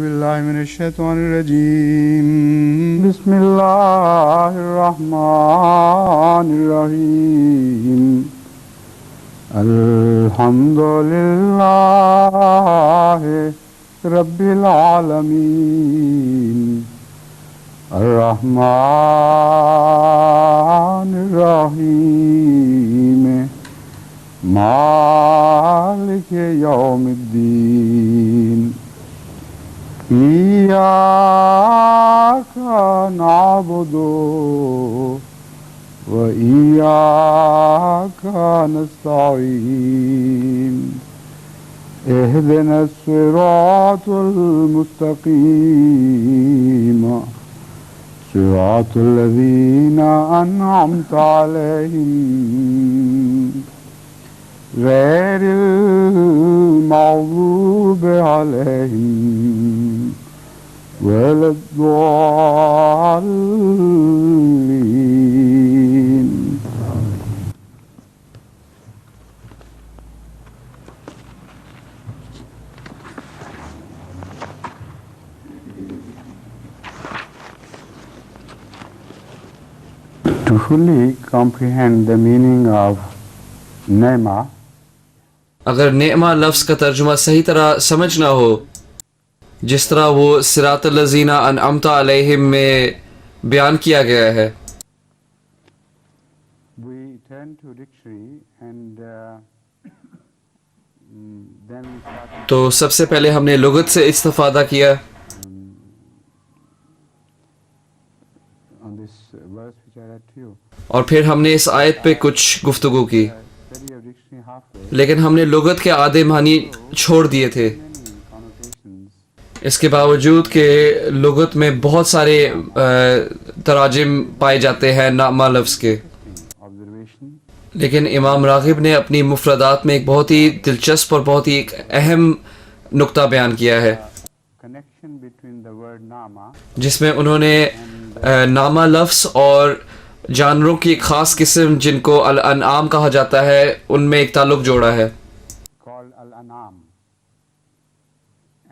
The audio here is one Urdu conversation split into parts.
بالله من الشيطان الرجيم بسم الله الرحمن الرحيم الحمد لله رب العالمين الرحمن الرحيم مالك يوم الدين إياك نعبد وإياك نستعين اهدنا الصراط المستقيم صراط الذين أنعمت عليهم غير المغضوب عليهم ولا الضالين. To fully comprehend the meaning of Nema, اگر نعمہ لفظ کا ترجمہ صحیح طرح سمجھنا ہو جس طرح وہ صراط الذین انعمت علیہم میں بیان کیا گیا ہے، we turn to dictionary and then we start تو سب سے پہلے ہم نے لغت سے استفادہ کیا on this verse which I read to you. اور پھر ہم نے اس آیت پہ کچھ گفتگو کی، Study of dictionary halfway. لیکن ہم نے لغت کے آدھے معنی چھوڑ دیے تھے، Many connotations اس کے باوجود کہ لغت میں بہت سارے تراجم پائے جاتے ہیں نعمہ لفظ کے، observation لیکن امام راغب نے اپنی مفردات میں ایک بہت ہی دلچسپ اور بہت ہی ایک اہم نقطہ بیان کیا ہے، connection between the word Nama جس میں انہوں نے نامہ لفظ اور جانوروں کی ایک خاص قسم جن کو الانعام کہا جاتا ہے ان میں ایک تعلق جوڑا ہے، called Al-Anam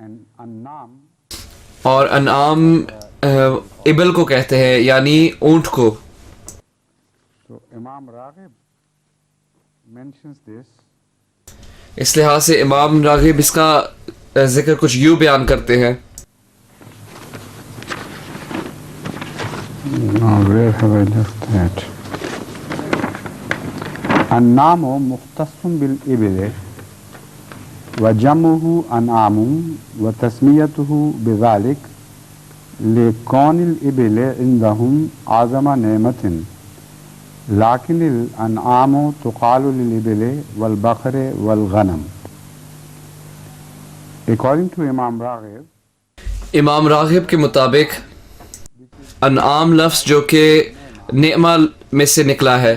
and Annam اور انعام ابل کو کہتے ہیں یعنی اونٹ کو. so Imam Raghib mentions this اس لحاظ سے امام راغب اس کا ذکر کچھ یوں بیان کرتے ہیں. where have I left that النام مختص بالإبل وجمعه أنعام وتسميته بذلك لكون الإبل عندهم أعظم نعمة لكن الأنعام تقال للإبل والبقر والغنم. According to Imam Raghib, امام راغب کے مطابق انعام لفظ جو کہ نعمہ میں سے نکلا ہے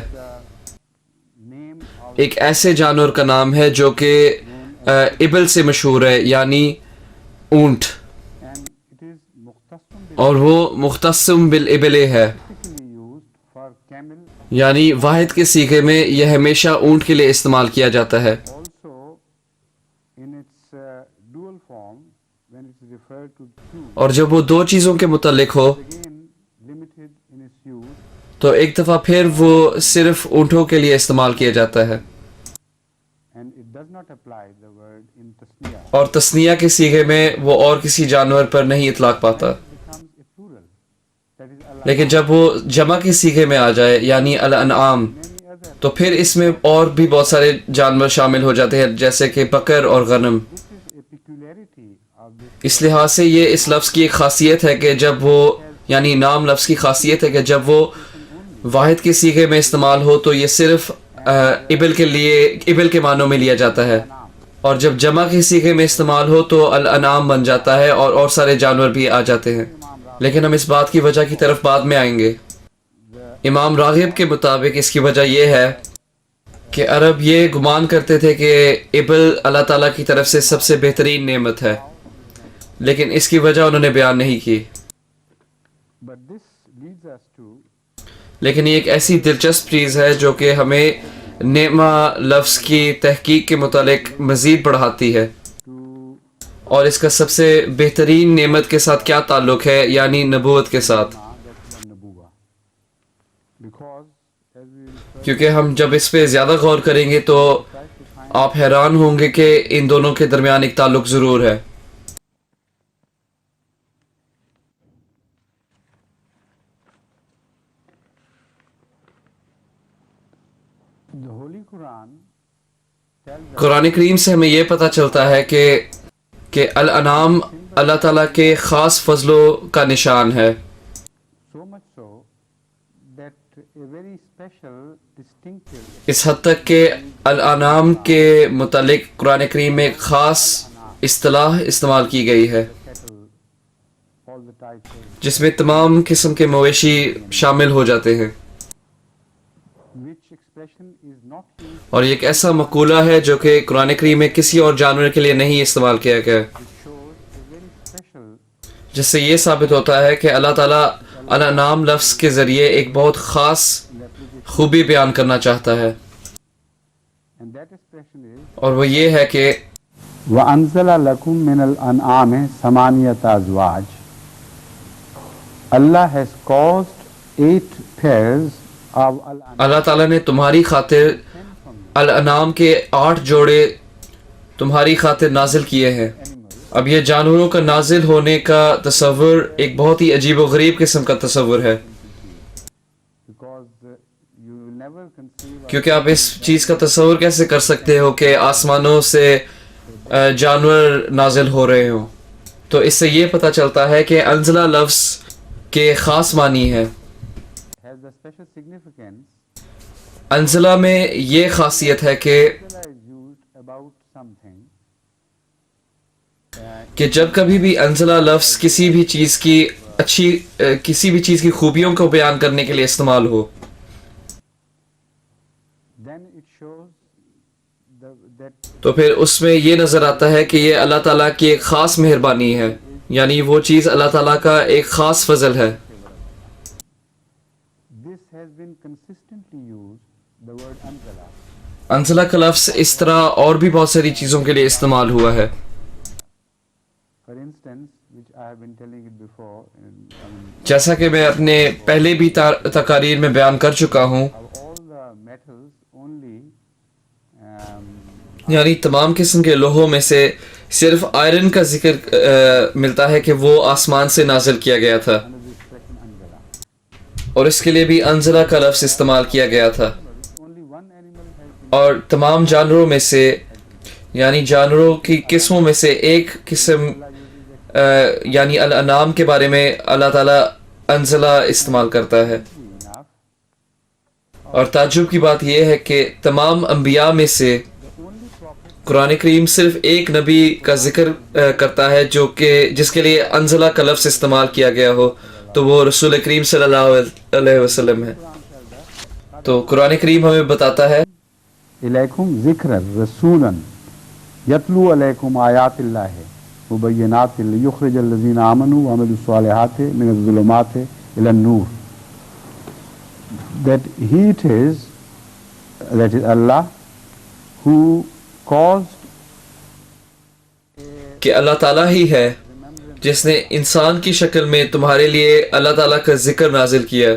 name of ایک ایسے جانور کا نام ہے جو کہ ابل سے مشہور ہے یعنی اونٹ، and it is مختص اور وہ مختصم بالابل ہے typically used for camel, یعنی واحد کے صیغے میں یہ ہمیشہ اونٹ کے لیے استعمال کیا جاتا ہے، also in its dual form when it is referred to two, اور جب وہ دو چیزوں کے متعلق ہو again limited in its use تو ایک دفعہ پھر وہ صرف اونٹوں کے لیے استعمال کیا جاتا ہے، and it does not apply the word in tasniya. اور تثنیہ کے صیغے میں وہ اور کسی جانور پر نہیں اطلاق پاتا، It becomes a plural, that is Allah. لیکن جب وہ جمع کے صیغے میں آ جائے یعنی الانعام Many other, تو پھر اس میں اور بھی بہت سارے جانور شامل ہو جاتے ہیں جیسے کہ بکر اور غنم. this is a peculiarity of this اس لحاظ سے یہ اس لفظ کی ایک خاصیت ہے کہ جب وہ یعنی نام لفظ کی خاصیت ہے کہ جب وہ واحد کے صیغے میں استعمال ہو تو یہ صرف ابل کے لیے ابل کے معنوں میں لیا جاتا ہے، اور جب جمع کے صیغے میں استعمال ہو تو الانعام بن جاتا ہے اور سارے جانور بھی آ جاتے ہیں، لیکن ہم اس بات کی وجہ کی طرف بعد میں آئیں گے. امام راغب کے مطابق اس کی وجہ یہ ہے کہ عرب یہ گمان کرتے تھے کہ ابل اللہ تعالیٰ کی طرف سے سب سے بہترین نعمت ہے، لیکن اس کی وجہ انہوں نے بیان نہیں کی. but this leads us to لیکن یہ ایک ایسی دلچسپ چیز ہے جو کہ ہمیں نعمہ لفظ کی تحقیق کے متعلق مزید بڑھاتی ہے، to اور اس کا سب سے بہترین نعمت کے ساتھ کیا تعلق ہے، یعنی نبوت کے ساتھ. کیونکہ ہم جب اس پہ زیادہ غور کریں گے تو آپ حیران ہوں گے کہ ان دونوں کے درمیان ایک تعلق ضرور ہے. قرآن کریم سے ہمیں یہ پتہ چلتا ہے کہ الانعام اللہ تعالیٰ کے خاص فضلوں کا نشان ہے. اس حد تک کہ الانعام کے متعلق قرآن کریم میں ایک خاص اصطلاح استعمال کی گئی ہے جس میں تمام قسم کے مویشی شامل ہو جاتے ہیں. اور یہ ایک ایسا مقولہ ہے جو کہ قرآن کریم میں کسی اور جانور کے لیے نہیں استعمال کیا گیا، جس سے یہ ثابت ہوتا ہے کہ اللہ تعالیٰ الانعام لفظ کے ذریعے ایک بہت خاص خوبی بیان کرنا چاہتا ہے، اور وہ یہ ہے کہ وَأَنزَلَ لَكُم مِّنَ الْأَنْعَامِ ثَمَانِيَةَ أَزْوَاجٍ. Allah has caused 8 pairs of اللہ تعالیٰ نے تمہاری خاطر الانعام کے 8 جوڑے تمہاری خاطر نازل کیے ہیں. اب یہ جانوروں کا نازل ہونے کا تصور ایک بہت ہی عجیب و غریب قسم کا تصور ہے، کیونکہ آپ اس چیز کا تصور کیسے کر سکتے ہو کہ آسمانوں سے جانور نازل ہو رہے ہوں. تو اس سے یہ پتہ چلتا ہے کہ انزلہ لفظ کے خاص معنی ہے. انزلہ میں یہ خاصیت ہے کہ جب کبھی بھی انزلہ لفظ کسی بھی چیز کی خوبیوں کو بیان کرنے کے لیے استعمال ہو تو پھر اس میں یہ نظر آتا ہے کہ یہ اللہ تعالیٰ کی ایک خاص مہربانی ہے، یعنی وہ چیز اللہ تعالیٰ کا ایک خاص فضل ہے. انزلہ کا لفظ اس طرح اور بھی بہت ساری چیزوں کے لیے استعمال ہوا ہے. جیسا کہ میں اپنے پہلے بھی تقاریر میں بیان کر چکا ہوں، یعنی تمام قسم کے لوہوں میں سے صرف آئرن کا ذکر ملتا ہے کہ وہ آسمان سے نازل کیا گیا تھا، اور اس کے لیے بھی انزلہ کا لفظ استعمال کیا گیا تھا. اور تمام جانوروں میں سے، یعنی جانوروں کی قسموں میں سے ایک قسم یعنی الانعام کے بارے میں اللہ تعالیٰ انزلہ استعمال کرتا ہے. اور تعجب کی بات یہ ہے کہ تمام انبیاء میں سے قرآن کریم صرف ایک نبی کا ذکر کرتا ہے جس کے لیے انزلہ کا لفظ استعمال کیا گیا ہو، تو وہ رسول کریم صلی اللہ علیہ وسلم ہے. تو قرآن کریم ہمیں بتاتا ہے الیکم ذکر رسولا یتلو علیکم آیات اللہ مبینات لیخرج الذین آمنوا وعملوا الصالحات من الظلمات الی النور. That is Allah who caused کہ اللہ تعالیٰ ہی ہے جس نے انسان کی شکل میں تمہارے لیے اللہ تعالیٰ کا ذکر نازل کیا،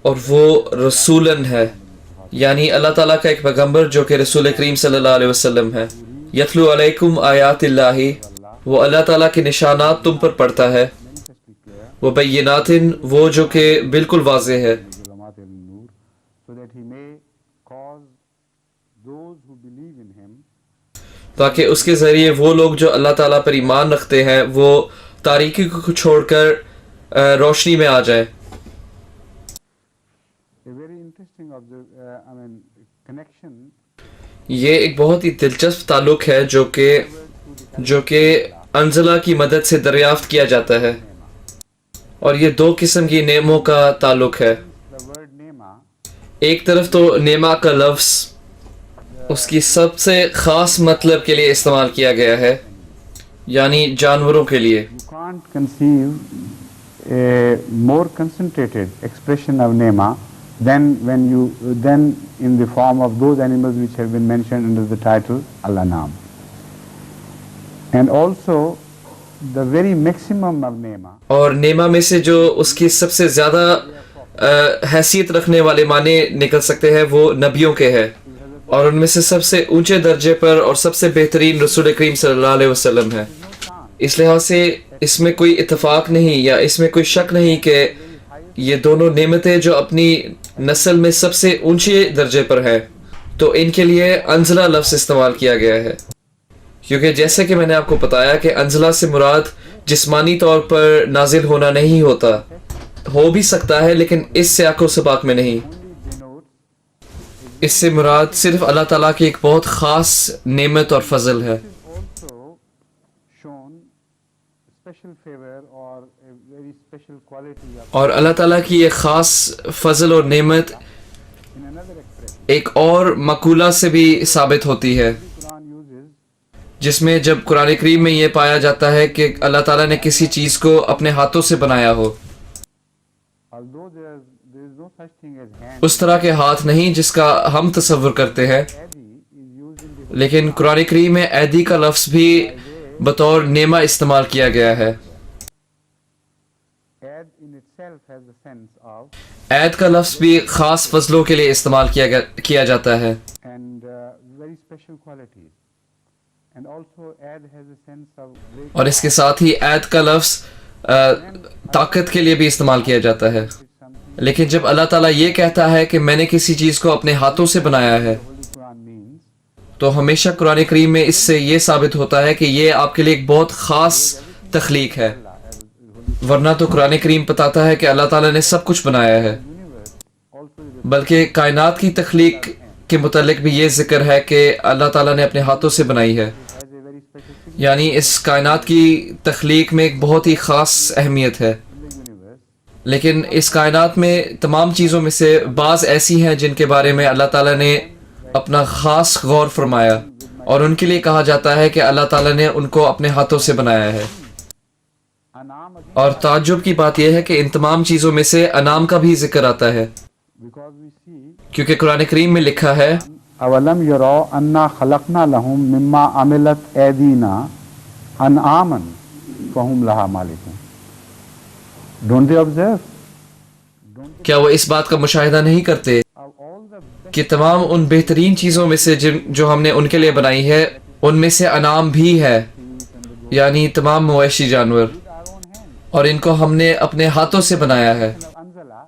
اور وہ رسولن ہے، یعنی اللہ تعالیٰ کا ایک پیغمبر جو کہ رسول کریم صلی اللہ علیہ وسلم ہے. یتلو علیکم آیات اللہ، وہ اللہ تعالیٰ کے نشانات تم پر پڑھتا ہے. وہ بینات، وہ جو کہ بالکل واضح ہے. تاکہ اس کے ذریعے وہ لوگ جو اللہ تعالیٰ پر ایمان رکھتے ہیں وہ تاریکی کو چھوڑ کر روشنی میں آ جائیں. یہ ایک بہت ہی دلچسپ تعلق ہے جو کہ انزلہ کی مدد سے دریافت کیا جاتا ہے، اور یہ 2 قسم کی نعموں کا تعلق ہے. ایک طرف تو نعمہ کا لفظ اس کی سب سے خاص مطلب کے لیے استعمال کیا گیا ہے، یعنی جانوروں کے لیے. You can't conceive a more concentrated expression of nema than in the form of those animals which have been mentioned under the title Al-An'am. And also the very maximum of nema اور نیما میں سے جو اس کی سب سے زیادہ حیثیت رکھنے والے معنی نکل سکتے ہیں وہ نبیوں کے ہیں، اور ان میں سے سب سے اونچے درجے پر اور سب سے بہترین رسول کریم صلی اللہ علیہ وسلم ہے۔ اس لحاظ سے اس میں کوئی اتفاق نہیں یا اس میں کوئی شک نہیں کہ یہ دونوں نعمتیں جو اپنی نسل میں سب سے اونچے درجے پر ہیں، تو ان کے لیے انزلہ لفظ استعمال کیا گیا ہے، کیونکہ جیسے کہ میں نے آپ کو بتایا کہ انزلہ سے مراد جسمانی طور پر نازل ہونا نہیں ہوتا، ہو بھی سکتا ہے لیکن اس سیاق و سباق میں نہیں۔ اس سے مراد صرف اللہ تعالیٰ کی ایک بہت خاص نعمت اور فضل ہے، also shown special favor or a very special quality of اور اللہ تعالیٰ کی یہ خاص فضل اور نعمت in another expression. ایک اور مقولہ سے بھی ثابت ہوتی ہے، Quran uses جس میں جب قرآن کریم میں یہ پایا جاتا ہے کہ اللہ تعالیٰ نے کسی چیز کو اپنے ہاتھوں سے بنایا ہو، although there is no such thing as hand. اس طرح کے ہاتھ نہیں جس کا ہم تصور کرتے ہیں، Adi is used in the لیکن قرآن کریم میں ایدی کا لفظ بھی بطور نعمہ استعمال کیا گیا ہے۔ ad in itself has the sense of عید کا لفظ بھی خاص فضلوں کے لیے استعمال کیا جاتا ہے، and very special qualities. And also ad has a sense of great اور اس کے ساتھ ہی عید کا لفظ طاقت کے لیے بھی استعمال کیا جاتا ہے، something. لیکن جب اللہ تعالیٰ یہ کہتا ہے کہ میں نے کسی چیز کو اپنے ہاتھوں سے بنایا ہے، Holy Quran means تو ہمیشہ قرآن کریم میں اس سے یہ ثابت ہوتا ہے کہ یہ آپ کے لیے ایک بہت خاص تخلیق ہے، ورنہ تو قرآن کریم بتاتا ہے کہ اللہ تعالیٰ نے سب کچھ بنایا ہے، universe also is بلکہ کائنات کی تخلیق کے متعلق بھی یہ ذکر ہے کہ اللہ تعالیٰ نے اپنے ہاتھوں سے بنائی ہے، has a very special significance یعنی اس کائنات کی تخلیق میں ایک بہت ہی خاص اہمیت ہے۔ in the universe. لیکن اس کائنات میں تمام چیزوں میں سے بعض ایسی ہیں جن کے بارے میں اللہ تعالیٰ نے اپنا خاص غور فرمایا، اور ان کے لیے کہا جاتا ہے کہ اللہ تعالیٰ نے ان کو اپنے ہاتھوں سے بنایا ہے۔ Anam again اور تعجب کی بات یہ ہے کہ ان تمام چیزوں میں سے انعام کا بھی ذکر آتا ہے، because we see کیونکہ قرآن کریم میں لکھا ہے أَوَلَمْ يَرَوْا أَنَّا خَلَقْنَا لَهُم مِّمَّا عَمِلَتْ أَيْدِينَا أَنْعَامًا فَهُمْ لَهَا مَالِكُونَ. Don't they observe? کیا وہ اس بات کا مشاہدہ نہیں کرتے Of all the best کہ تمام ان بہترین چیزوں میں سے جو ہم نے ان کے لیے بنائی ہے، ان میں سے انعام بھی ہے، یعنی تمام مویشی جانور، with our own hands. اور ان کو ہم نے اپنے ہاتھوں سے بنایا ہے۔ Anzala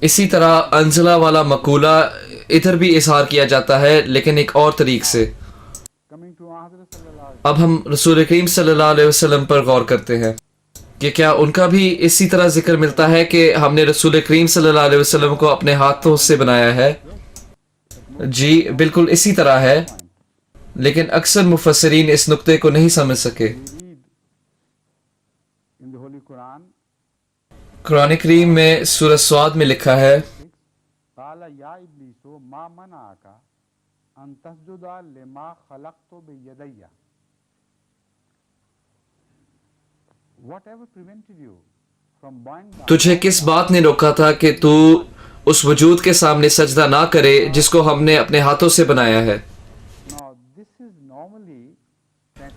اسی طرح انزلہ والا مقولہ ادھر بھی اظہار کیا جاتا ہے، لیکن ایک اور طریق سے۔ coming to Hazrat sallallahu alaihi اب ہم رسول کریم صلی اللہ علیہ وسلم پر غور کرتے ہیں کہ کیا ان کا بھی اسی طرح ذکر ملتا ہے کہ ہم نے رسول کریم صلی اللہ علیہ وسلم کو اپنے ہاتھوں سے بنایا ہے؟ جی بالکل اسی طرح ہے، لیکن اکثر مفسرین اس نقطے کو نہیں سمجھ سکے۔ we read in the Holy Quran قرآن کریم میں سورہ سواد میں لکھا ہے 6 قال يا إبليس ما منعك أن تسجد لما خلقت بيدي. Whatever prevented you from bowing down تجھے کس بات نے روکا تھا کہ تو اس وجود کے سامنے سجدہ نہ کرے جس کو ہم نے اپنے ہاتھوں سے بنایا ہے؟ now this is normally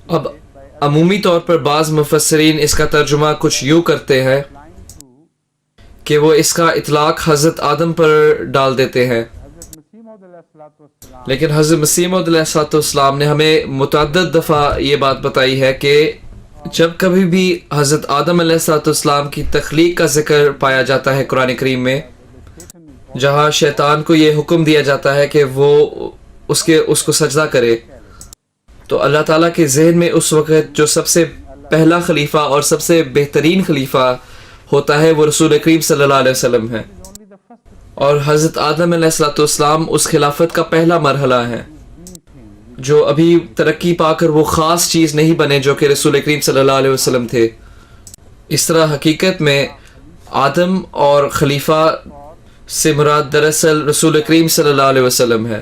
اب translated by عمومی طور پر بعض مفسرین اس کا ترجمہ کچھ یوں کرتے ہیں applying to کہ وہ اس کا اطلاق حضرت آدم پر ڈال دیتے ہیں، Hazrat Masih Maud alayhi salatu wassalam لیکن حضرت مسیح موعود علیہ الصلوۃ والسلام نے ہمیں متعدد دفعہ یہ بات بتائی ہے کہ جب کبھی بھی حضرت آدم علیہ الصلوۃ والسلام کی تخلیق کا ذکر پایا جاتا ہے قرآن کریم میں، جہاں شیطان کو یہ حکم دیا جاتا ہے کہ وہ اس کو سجدہ کرے، تو اللہ تعالیٰ کے ذہن میں اس وقت جو سب سے پہلا خلیفہ اور سب سے بہترین خلیفہ ہوتا ہے وہ رسول کریم صلی اللہ علیہ وسلم ہے، is only the first اور حضرت آدم علیہ الصلوۃ والسلام اس خلافت کا پہلا مرحلہ ہے، جو ابھی ترقی پا کر وہ خاص چیز نہیں بنے جو کہ رسول کریم صلی اللہ علیہ وسلم تھے۔ اس طرح حقیقت میں آدم اور خلیفہ سے مراد دراصل رسول کریم صلی اللہ علیہ وسلم ہے،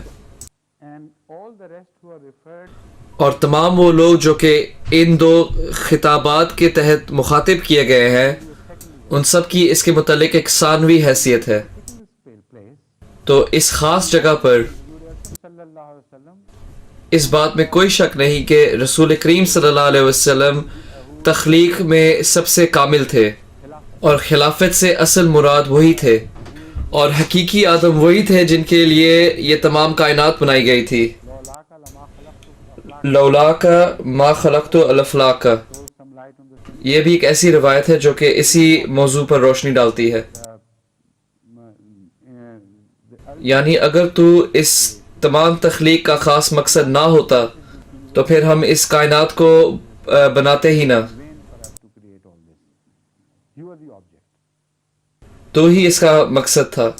and all the rest who are referred اور تمام وہ لوگ جو کہ ان دو خطابات کے تحت مخاطب کیے گئے ہیں ان سب کی اس کے متعلق ایک ثانوی حیثیت ہے۔ in this place تو اس خاص جگہ پر sallallahu alaihi wasallam اس بات میں کوئی شک نہیں کہ رسول کریم صلی اللہ علیہ وسلم تخلیق میں سب سے کامل تھے، اور خلافت سے اصل مراد وہی تھے، اور حقیقی آدم وہی تھے جن کے لیے یہ تمام کائنات بنائی گئی تھی۔ لولا کا ما خلقت الافلاق، یہ بھی ایک ایسی روایت ہے جو کہ اسی موضوع پر روشنی ڈالتی ہے۔ یعنی اگر تو اس تمام تخلیق کا خاص مقصد نہ ہوتا تو پھر ہم اس کائنات کو بناتے ہی نہ، تو ہی اس کا مقصد تھا،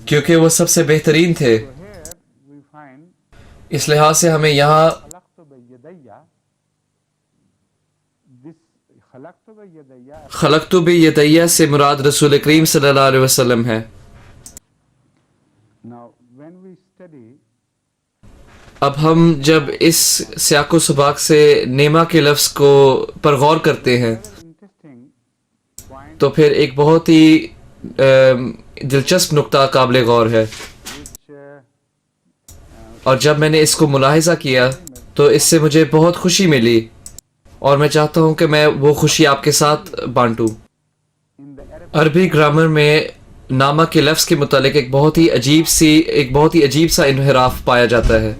کیونکہ وہ سب سے بہترین تھے۔ اس لحاظ سے ہمیں یہاں خلقت بیدیہ سے مراد رسول کریم صلی اللہ علیہ وسلم ہے۔ اب ہم جب اس سیاق و سباق سے نیما کے لفظ کو پر غور کرتے ہیں تو پھر ایک بہت ہی دلچسپ نقطہ قابل غور ہے، اور جب میں نے اس کو ملاحظہ کیا تو اس سے مجھے بہت خوشی ملی، اور میں چاہتا ہوں کہ میں وہ خوشی آپ کے ساتھ بانٹوں۔ عربی گرامر میں نامہ کے لفظ کے متعلق ایک بہت ہی عجیب سا انحراف پایا جاتا ہے،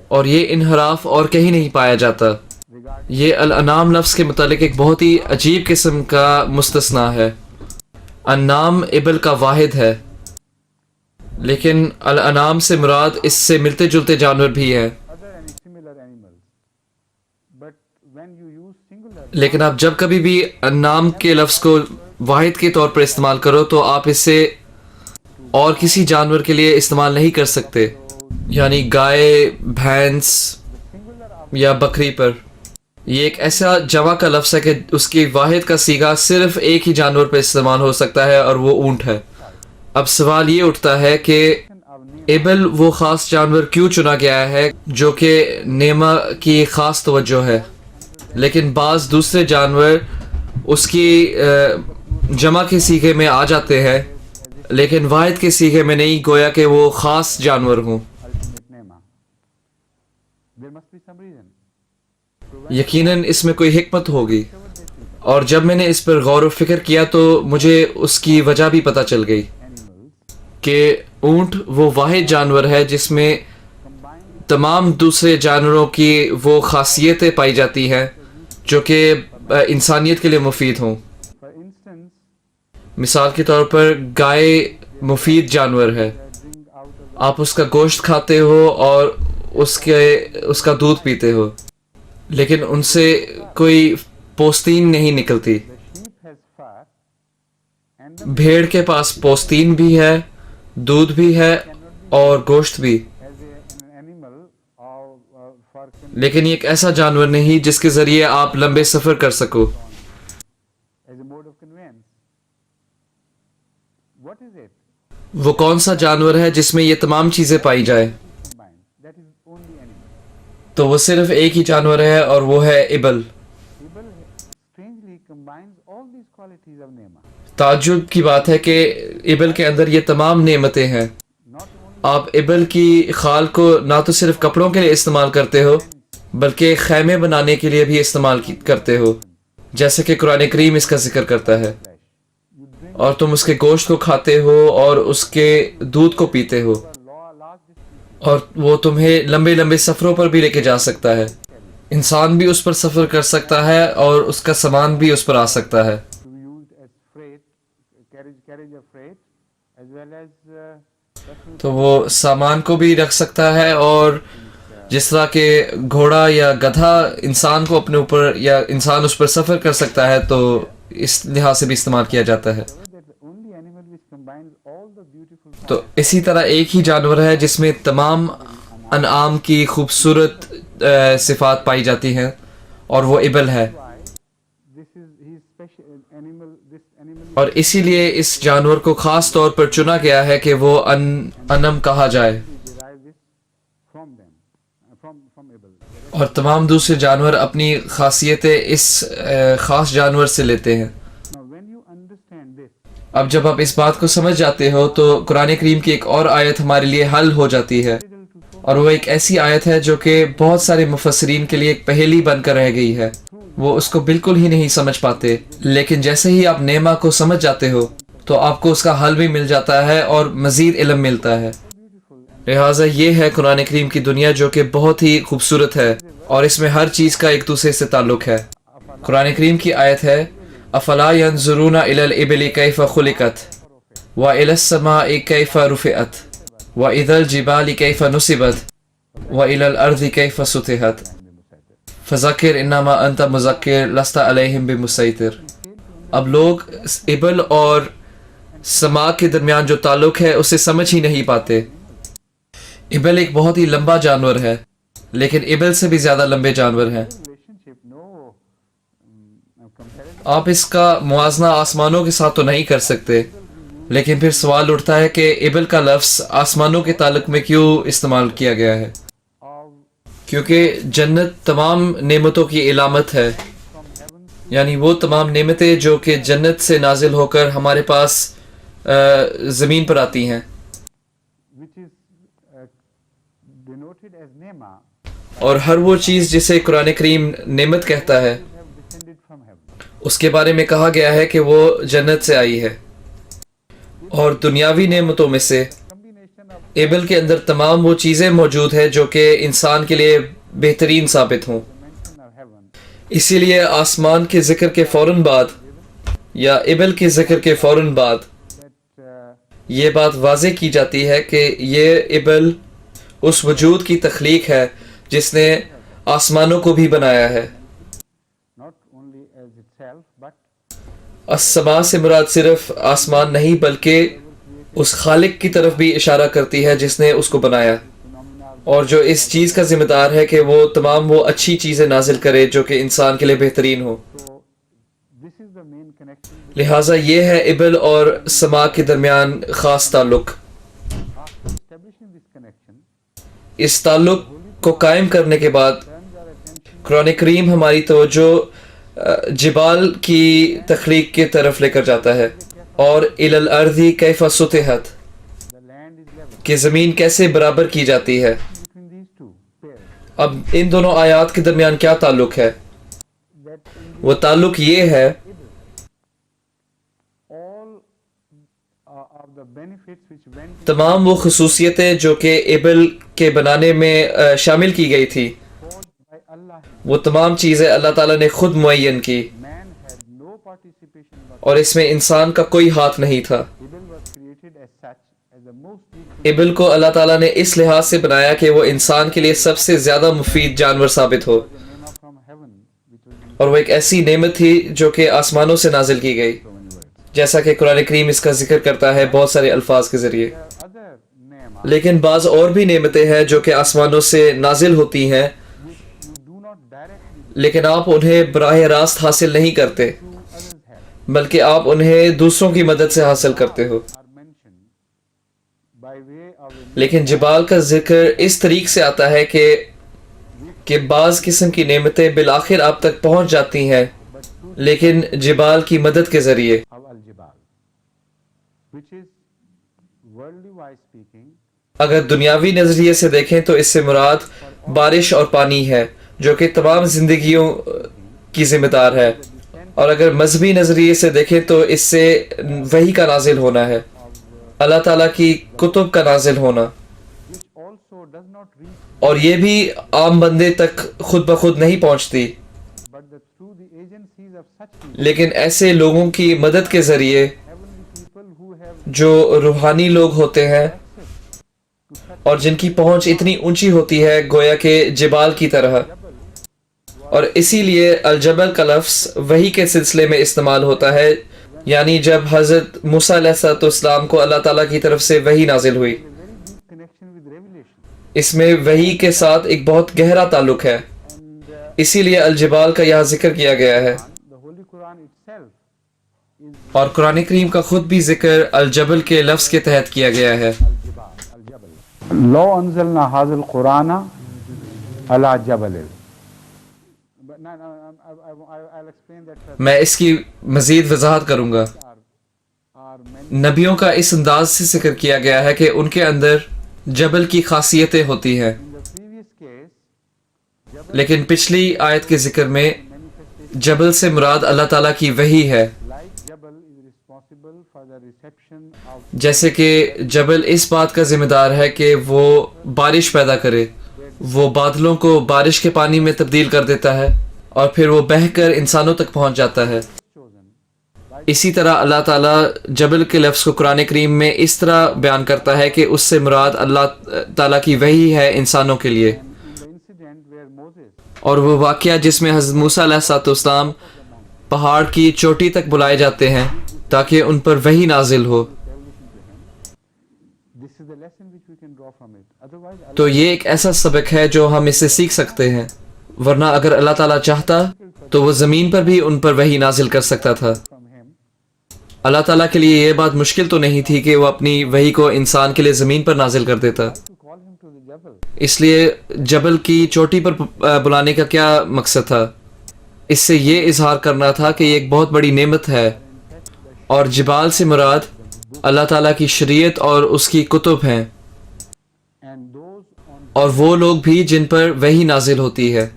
اور یہ انحراف اور کہیں نہیں پایا جاتا۔ یہ الانام لفظ کے متعلق ایک بہت ہی عجیب قسم کا مستثنا ہے۔ انام ابل کا واحد ہے، لیکن الانام سے مراد اس سے ملتے جلتے جانور بھی ہیں۔ لیکن آپ جب کبھی بھی انام کے لفظ کو واحد کے طور پر استعمال کرو تو آپ اسے اور کسی جانور کے لیے استعمال نہیں کر سکتے، یعنی گائے، بھینس یا بکری پر۔ یہ ایک ایسا جمع کا لفظ ہے کہ اس کی واحد کا صیغہ صرف ایک ہی جانور پر استعمال ہو سکتا ہے، اور وہ اونٹ ہے۔ اب سوال یہ اٹھتا ہے کہ ابل وہ خاص جانور کیوں چنا گیا ہے جو کہ نیما کی خاص توجہ ہے، لیکن بعض دوسرے جانور اس کی جمع کے صیغے میں آ جاتے ہیں لیکن واحد کے صیغے میں نہیں، گویا کہ وہ خاص جانور ہوں۔ یقیناً اس میں کوئی حکمت ہوگی، اور جب میں نے اس پر غور و فکر کیا تو مجھے اس کی وجہ بھی پتہ چل گئی کہ اونٹ وہ واحد جانور ہے جس میں تمام دوسرے جانوروں کی وہ خاصیتیں پائی جاتی ہیں جو کہ انسانیت کے لیے مفید ہوں۔ مثال کے طور پر گائے مفید جانور ہے، آپ اس کا گوشت کھاتے ہو اور اس کا دودھ پیتے ہو، لیکن ان سے کوئی پوستین نہیں نکلتی۔ بھیڑ کے پاس پوستین بھی ہے، دودھ بھی ہے اور گوشت بھی، لیکن یہ ایک ایسا جانور نہیں جس کے ذریعے آپ لمبے سفر کر سکو۔ وہ کون سا جانور ہے جس میں یہ تمام چیزیں پائی جائے؟ تو وہ صرف ایک ہی جانور ہے، اور وہ ہے ابل۔ تعجب کی بات ہے کہ ابل کے اندر یہ تمام نعمتیں ہیں۔ آپ ابل کی خال کو نہ تو صرف کپڑوں کے لیے استعمال کرتے ہو بلکہ خیمے بنانے کے لیے بھی استعمال کرتے ہو، جیسے کہ قرآن کریم اس کا ذکر کرتا ہے، اور تم اس کے گوشت کو کھاتے ہو اور اس کے دودھ کو پیتے ہو، اور وہ تمہیں لمبے لمبے سفروں پر بھی لے کے جا سکتا ہے۔ انسان بھی اس پر سفر کر سکتا ہے اور اس کا سامان بھی اس پر آ سکتا ہے۔ تو وہ سامان کو بھی رکھ سکتا ہے، اور جس طرح کہ گھوڑا یا گدھا انسان کو اپنے اوپر یا انسان اس پر سفر کر سکتا ہے، تو اس لحاظ سے بھی استعمال کیا جاتا ہے۔ تو اسی طرح ایک ہی جانور ہے جس میں تمام انعام کی خوبصورت صفات پائی جاتی ہیں، اور وہ ابل ہے، اور اسی لیے اس جانور کو خاص طور پر چنا گیا ہے کہ وہ انم کہا جائے، اور تمام دوسرے جانور اپنی خاصیتیں اس خاص جانور سے لیتے ہیں۔ اب جب آپ اس بات کو سمجھ جاتے ہو تو قرآن کریم کی ایک اور آیت ہمارے لیے حل ہو جاتی ہے، اور وہ ایک ایسی آیت ہے جو کہ بہت سارے مفسرین کے لیے ایک پہیلی بن کر رہ گئی ہے، وہ اس کو بالکل ہی نہیں سمجھ پاتے، لیکن جیسے ہی آپ نعمہ کو سمجھ جاتے ہو تو آپ کو اس کا حل بھی مل جاتا ہے اور مزید علم ملتا ہے۔ لہٰذا یہ ہے قرآن کریم کی دنیا جو کہ بہت ہی خوبصورت ہے، اور اس میں ہر چیز کا ایک دوسرے سے تعلق ہے۔ قرآن کریم کی آیت ہے افلا ينظرون الى الابل كيف خلقت والى السماء كيف رفعت والى الجبال كيف نصبت والى الارض كيف سطحت فذکر انما انت مذکر لست علیہم بمسیطر۔ اب لوگ ابل اور سما کے درمیان جو تعلق ہے اسے سمجھ ہی نہیں پاتے۔ ابل ایک بہت ہی لمبا جانور ہے، لیکن ابل سے بھی زیادہ لمبے جانور ہیں۔ آپ اس کا موازنہ آسمانوں کے ساتھ تو نہیں کر سکتے، لیکن پھر سوال اٹھتا ہے کہ ابل کا لفظ آسمانوں کے تعلق میں کیوں استعمال کیا گیا ہے؟ کیونکہ جنت تمام نعمتوں کی علامت ہے، یعنی وہ تمام نعمتیں جو کہ جنت سے نازل ہو کر ہمارے پاس زمین پر آتی ہیں، اور ہر وہ چیز جسے قرآن کریم نعمت کہتا ہے اس کے بارے میں کہا گیا ہے کہ وہ جنت سے آئی ہے۔ اور دنیاوی نعمتوں میں سے ایبل کے اندر تمام وہ چیزیں موجود ہیں جو کہ انسان کے لیے بہترین ثابت ہوں۔ اسی لیے آسمان کے ذکر کے فوراً بعد یا ایبل کے ذکر کے فوراً بعد یہ بات واضح کی جاتی ہے کہ یہ ایبل اس وجود کی تخلیق ہے جس نے آسمانوں کو بھی بنایا ہے۔ السماء سے مراد صرف آسمان نہیں بلکہ اس خالق کی طرف بھی اشارہ کرتی ہے جس نے اس کو بنایا، اور جو اس چیز کا ذمہ دار ہے کہ وہ تمام وہ اچھی چیزیں نازل کرے جو کہ انسان کے لیے بہترین ہو۔ لہٰذا یہ ہے ابل اور سما کے درمیان خاص تعلق۔ اس تعلق کو قائم کرنے کے بعد قرآن کریم ہماری توجہ جبال کی تخلیق کی طرف لے کر جاتا ہے، اور الی الارض کیف سطحت کہ زمین کیسے برابر کی جاتی ہے۔ اب ان دونوں آیات کے درمیان کیا تعلق ہے؟ وہ تعلق یہ ہے تمام وہ خصوصیتیں جو کہ ایبل کے بنانے میں شامل کی گئی تھی، وہ تمام چیزیں اللہ تعالیٰ نے خود معین کی، اور اس میں انسان کا کوئی ہاتھ نہیں تھا۔ ایبل کو اللہ تعالیٰ نے اس لحاظ سے بنایا کہ وہ انسان کے لیے سب سے زیادہ مفید جانور ثابت ہو، اور وہ ایک ایسی نعمت تھی جو کہ آسمانوں سے نازل کی گئی، جیسا کہ قرآن کریم اس کا ذکر کرتا ہے بہت سارے الفاظ کے ذریعے۔ لیکن بعض اور بھی نعمتیں ہیں جو کہ آسمانوں سے نازل ہوتی ہیں، لیکن آپ انہیں براہ راست حاصل نہیں کرتے، بلکہ آپ انہیں دوسروں کی مدد سے حاصل کرتے ہو۔ لیکن جبال کا ذکر اس طریق سے آتا ہے کہ بعض قسم کی نعمتیں بالآخر آپ تک پہنچ جاتی ہیں، لیکن جبال کی مدد کے ذریعے۔ اگر دنیاوی نظریے سے دیکھیں تو اس سے مراد بارش اور پانی ہے جو کہ تمام زندگیوں کی ذمہ دار ہے، اور اگر مذہبی نظریے سے دیکھیں تو اس سے وحی کا نازل ہونا ہے، اللہ تعالیٰ کی کتب کا نازل ہونا، اور یہ بھی عام بندے تک خود بخود نہیں پہنچتی، لیکن ایسے لوگوں کی مدد کے ذریعے جو روحانی لوگ ہوتے ہیں اور جن کی پہنچ اتنی اونچی ہوتی ہے گویا کہ جبال کی طرح۔ اور اسی لیے الجبل کا لفظ وحی کے سلسلے میں استعمال ہوتا ہے، یعنی جب حضرت موسیٰ علیہ السلام کو اللہ تعالیٰ کی طرف سے وحی نازل ہوئی، اس میں وحی کے ساتھ ایک بہت گہرا تعلق ہے، اسی لیے الجبال کا یہاں ذکر کیا گیا ہے، اور قرآن کریم کا خود بھی ذکر الجبل کے لفظ کے تحت کیا گیا ہے۔ لو انزلنا هذا القرآن على جبل۔ میں اس کی مزید وضاحت کروں گا۔ نبیوں کا اس انداز سے ذکر کیا گیا ہے کہ ان کے اندر جبل کی خاصیتیں ہوتی ہیں، لیکن پچھلی آیت کے ذکر میں جبل سے مراد اللہ تعالیٰ کی وحی ہے، جیسے کہ جبل اس بات کا ذمہ دار ہے کہ وہ بارش پیدا کرے، وہ بادلوں کو بارش کے پانی میں تبدیل کر دیتا ہے اور پھر وہ بہہ کر انسانوں تک پہنچ جاتا ہے۔ اسی طرح اللہ تعالیٰ جبل کے لفظ کو قرآن کریم میں اس طرح بیان کرتا ہے کہ اس سے مراد اللہ تعالیٰ کی وحی ہے انسانوں کے لیے۔ اور وہ واقعہ جس میں حضرت موسیٰ علیہ السلام پہاڑ کی چوٹی تک بلائے جاتے ہیں تاکہ ان پر وحی نازل ہو، تو یہ ایک ایسا سبق ہے جو ہم اس سے سیکھ سکتے ہیں، ورنہ اگر اللہ تعالیٰ چاہتا تو وہ زمین پر بھی ان پر وحی نازل کر سکتا تھا۔ اللہ تعالیٰ کے لیے یہ بات مشکل تو نہیں تھی کہ وہ اپنی وحی کو انسان کے لیے زمین پر نازل کر دیتا، اس لیے جبل کی چوٹی پر بلانے کا کیا مقصد تھا؟ اس سے یہ اظہار کرنا تھا کہ یہ ایک بہت بڑی نعمت ہے، اور جبال سے مراد اللہ تعالیٰ کی شریعت اور اس کی کتب ہیں، اور وہ لوگ بھی جن پر وحی نازل ہوتی ہے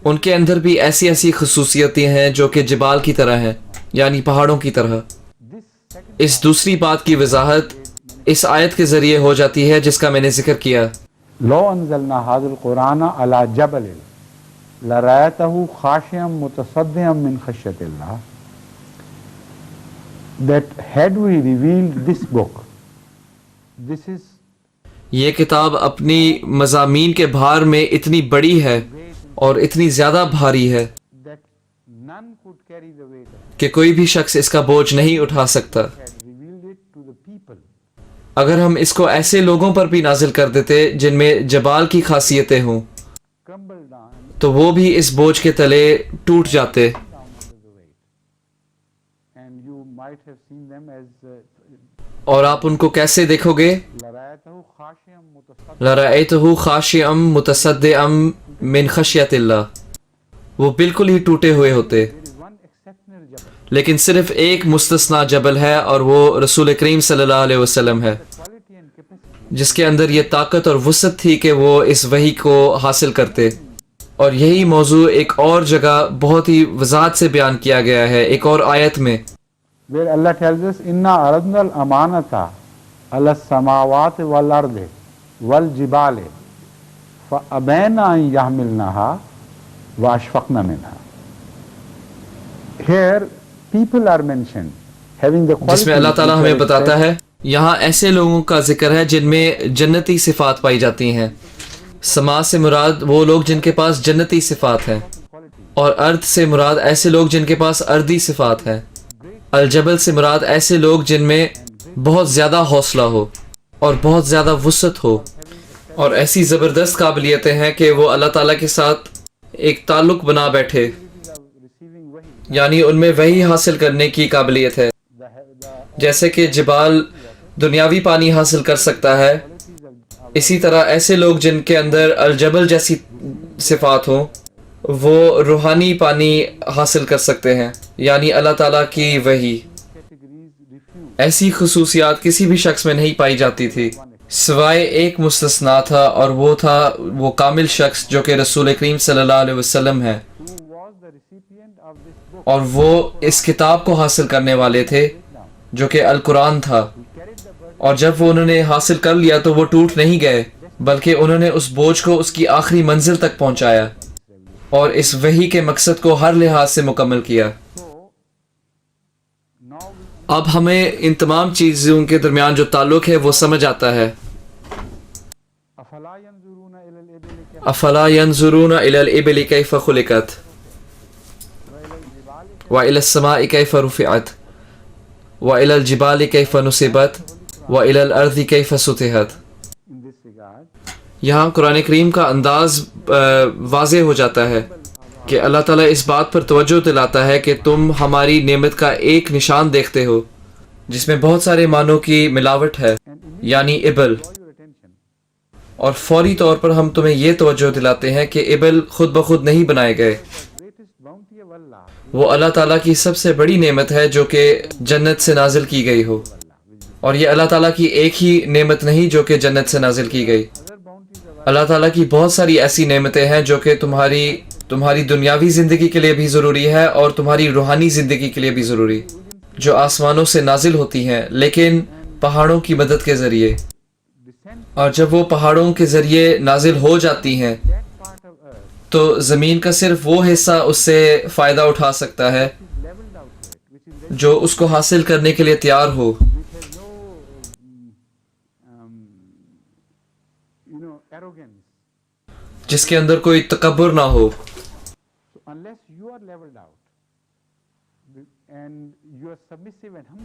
ان کے اندر بھی ایسی ایسی خصوصیتیں ہیں جو کہ جبال کی طرح ہیں، یعنی پہاڑوں کی طرح۔ اس دوسری بات کی وضاحت اس آیت کے ذریعے ہو جاتی ہے جس کا میں نے ذکر کیا۔ لو انزلنا هذا القرآن على جبل لرأيته خاشعا متصدعا من خشية الله. That had we revealed this book, this is یہ کتاب اپنی مضامین کے بھار میں اتنی بڑی ہے اور اتنی زیادہ بھاری ہے that none could carry the weight of it. کہ کوئی بھی شخص اس کا بوجھ نہیں اٹھا سکتا۔ Had revealed it to the people. اگر ہم اس کو ایسے لوگوں پر بھی نازل کر دیتے جن میں جبال کی خاصیتیں ہوں Crumbled down تو وہ بھی اس بوجھ کے تلے ٹوٹ جاتے، under the weight. And you might have seen them as اور آپ ان کو کیسے دیکھو گے؟ لرأيته خاشعا متصدعا. لَرَأَيْتَهُ خَاشِعًا مُتَصَدِّعًا مِنْ خَشْيَةِ اللَّهِ، وہ بالکل ہی ٹوٹے ہوئے ہوتے۔ There is one exceptional jabal. لیکن صرف ایک مستثنا جبل ہے اور وہ رسول کریم صلی اللہ علیہ وسلم ہے، Quality and capacity. جس کے اندر یہ طاقت اور وسعت تھی کہ وہ اس وحی کو حاصل کرتے۔ اور یہی موضوع ایک اور جگہ بہت ہی وضاحت سے بیان کیا گیا ہے، ایک اور آیت میں، Where Allah tells us, "Inna aradna al-amanata ala samawati wal ardi wal jibali, fa abayna an yahmilnaha wa ashfaqna minha." Here, people are mentioned having the quality. جس میں اللہ تعالیٰ ہمیں بتاتا ہے یہاں ایسے لوگوں کا ذکر ہے جن میں جنتی صفات پائی جاتی ہیں۔ سما سے مراد وہ لوگ جن کے پاس جنتی صفات ہیں، اور ارد سے مراد ایسے لوگ جن کے پاس اردی صفات ہیں۔ الجبل سے مراد ایسے لوگ جن میں بہت زیادہ حوصلہ ہو اور بہت زیادہ وسعت ہو، اور ایسی زبردست قابلیتیں ہیں کہ وہ اللہ تعالیٰ کے ساتھ ایک تعلق بنا بیٹھے، یعنی ان میں وحی حاصل کرنے کی قابلیت ہے۔ جیسے کہ جبال دنیاوی پانی حاصل کر سکتا ہے، اسی طرح ایسے لوگ جن کے اندر الجبل جیسی صفات ہوں وہ روحانی پانی حاصل کر سکتے ہیں، یعنی اللہ تعالیٰ کی وحی۔ ایسی خصوصیات کسی بھی شخص میں نہیں پائی جاتی تھی سوائے ایک مستثنا تھا، اور وہ تھا وہ کامل شخص جو کہ رسول کریم صلی اللہ علیہ وسلم ہے، اور وہ اس کتاب کو حاصل کرنے والے تھے جو کہ القرآن تھا۔ اور جب وہ انہوں نے حاصل کر لیا تو وہ ٹوٹ نہیں گئے، بلکہ انہوں نے اس بوجھ کو اس کی آخری منزل تک پہنچایا اور اس وحی کے مقصد کو ہر لحاظ سے مکمل کیا۔ اب ہمیں ان تمام چیزوں کے درمیان جو تعلق ہے وہ سمجھ آتا ہے۔ افلا ينظرون الى الابل كيف خلقت والى السماء كيف رفعت والى الجبال كيف نصبت والى الارض كيف سطحت۔ یہاں قرآن کریم کا انداز واضح ہو جاتا ہے کہ اللہ تعالیٰ اس بات پر توجہ دلاتا ہے کہ تم ہماری نعمت کا ایک نشان دیکھتے ہو جس میں بہت سارے معنوں کی ملاوٹ ہے، یعنی ابل، اور فوری طور پر ہم تمہیں یہ توجہ دلاتے ہیں کہ ابل خود بخود نہیں بنائے گئے، وہ اللہ تعالیٰ کی سب سے بڑی نعمت ہے جو کہ جنت سے نازل کی گئی ہو، اور یہ اللہ تعالیٰ کی ایک ہی نعمت نہیں جو کہ جنت سے نازل کی گئی. اللہ تعالیٰ کی بہت ساری ایسی نعمتیں ہیں جو کہ تمہاری دنیاوی زندگی کے لیے بھی ضروری ہے اور تمہاری روحانی زندگی کے لیے بھی ضروری، جو آسمانوں سے نازل ہوتی ہیں لیکن پہاڑوں کی مدد کے ذریعے. اور جب وہ پہاڑوں کے ذریعے نازل ہو جاتی ہیں تو زمین کا صرف وہ حصہ اس سے فائدہ اٹھا سکتا ہے جو اس کو حاصل کرنے کے لیے تیار ہو، جس کے اندر کوئی تکبر نہ ہو.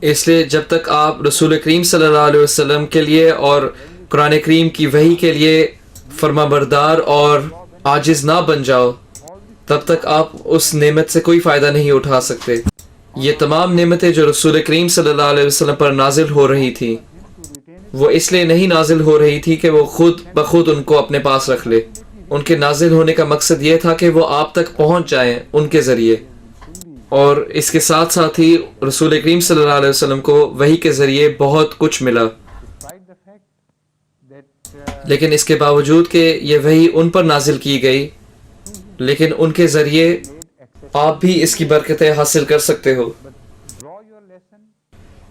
اس لیے جب تک آپ رسول کریم صلی اللہ علیہ وسلم کے لیے اور قرآن کریم کی وحی کے لیے فرما بردار اور عاجز نہ بن جاؤ، تب تک آپ اس نعمت سے کوئی فائدہ نہیں اٹھا سکتے. یہ تمام نعمتیں جو رسول کریم صلی اللہ علیہ وسلم پر نازل ہو رہی تھی، وہ اس لیے نہیں نازل ہو رہی تھی کہ وہ خود بخود ان کو اپنے پاس رکھ لے. ان کے نازل ہونے کا مقصد یہ تھا کہ وہ آپ تک پہنچ جائیں ان کے ذریعے، اور اس کے ساتھ ساتھ ہی رسول کریم صلی اللہ علیہ وسلم کو وحی کے ذریعے بہت کچھ ملا. لیکن اس کے باوجود کہ یہ وحی ان پر نازل کی گئی، لیکن ان کے ذریعے آپ بھی اس کی برکتیں حاصل کر سکتے ہو.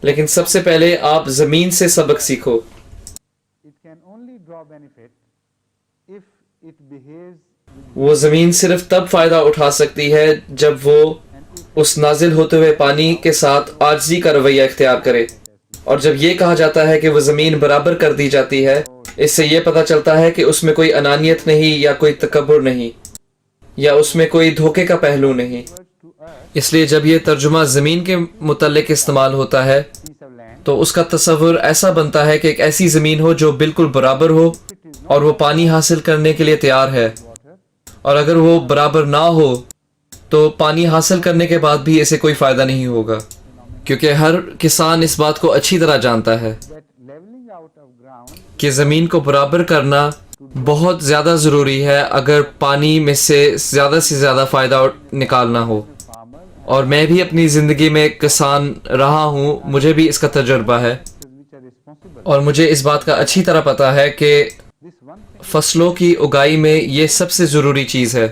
لیکن سب سے پہلے آپ زمین سے سبق سیکھو. وہ زمین صرف تب فائدہ اٹھا سکتی ہے جب وہ اس نازل ہوتے ہوئے پانی کے ساتھ عاجزی کا رویہ اختیار کرے. اور جب یہ کہا جاتا ہے کہ وہ زمین برابر کر دی جاتی ہے، اس سے یہ پتہ چلتا ہے کہ اس میں کوئی انانیت نہیں یا کوئی تکبر نہیں یا اس میں کوئی دھوکے کا پہلو نہیں. اس لیے جب یہ ترجمہ زمین کے متعلق استعمال ہوتا ہے تو اس کا تصور ایسا بنتا ہے کہ ایک ایسی زمین ہو جو بالکل برابر ہو اور وہ پانی حاصل کرنے کے لیے تیار ہے. اور اگر وہ برابر نہ ہو تو پانی حاصل کرنے کے بعد بھی اسے کوئی فائدہ نہیں ہوگا، کیونکہ ہر کسان اس بات کو اچھی طرح جانتا ہے کہ زمین کو برابر کرنا بہت زیادہ ضروری ہے اگر پانی میں سے زیادہ فائدہ نکالنا ہو. اور میں بھی اپنی زندگی میں کسان رہا ہوں، مجھے بھی اس کا تجربہ ہے، اور مجھے اس بات کا اچھی طرح پتہ ہے کہ فصلوں کی اگائی میں یہ سب سے ضروری چیز ہے.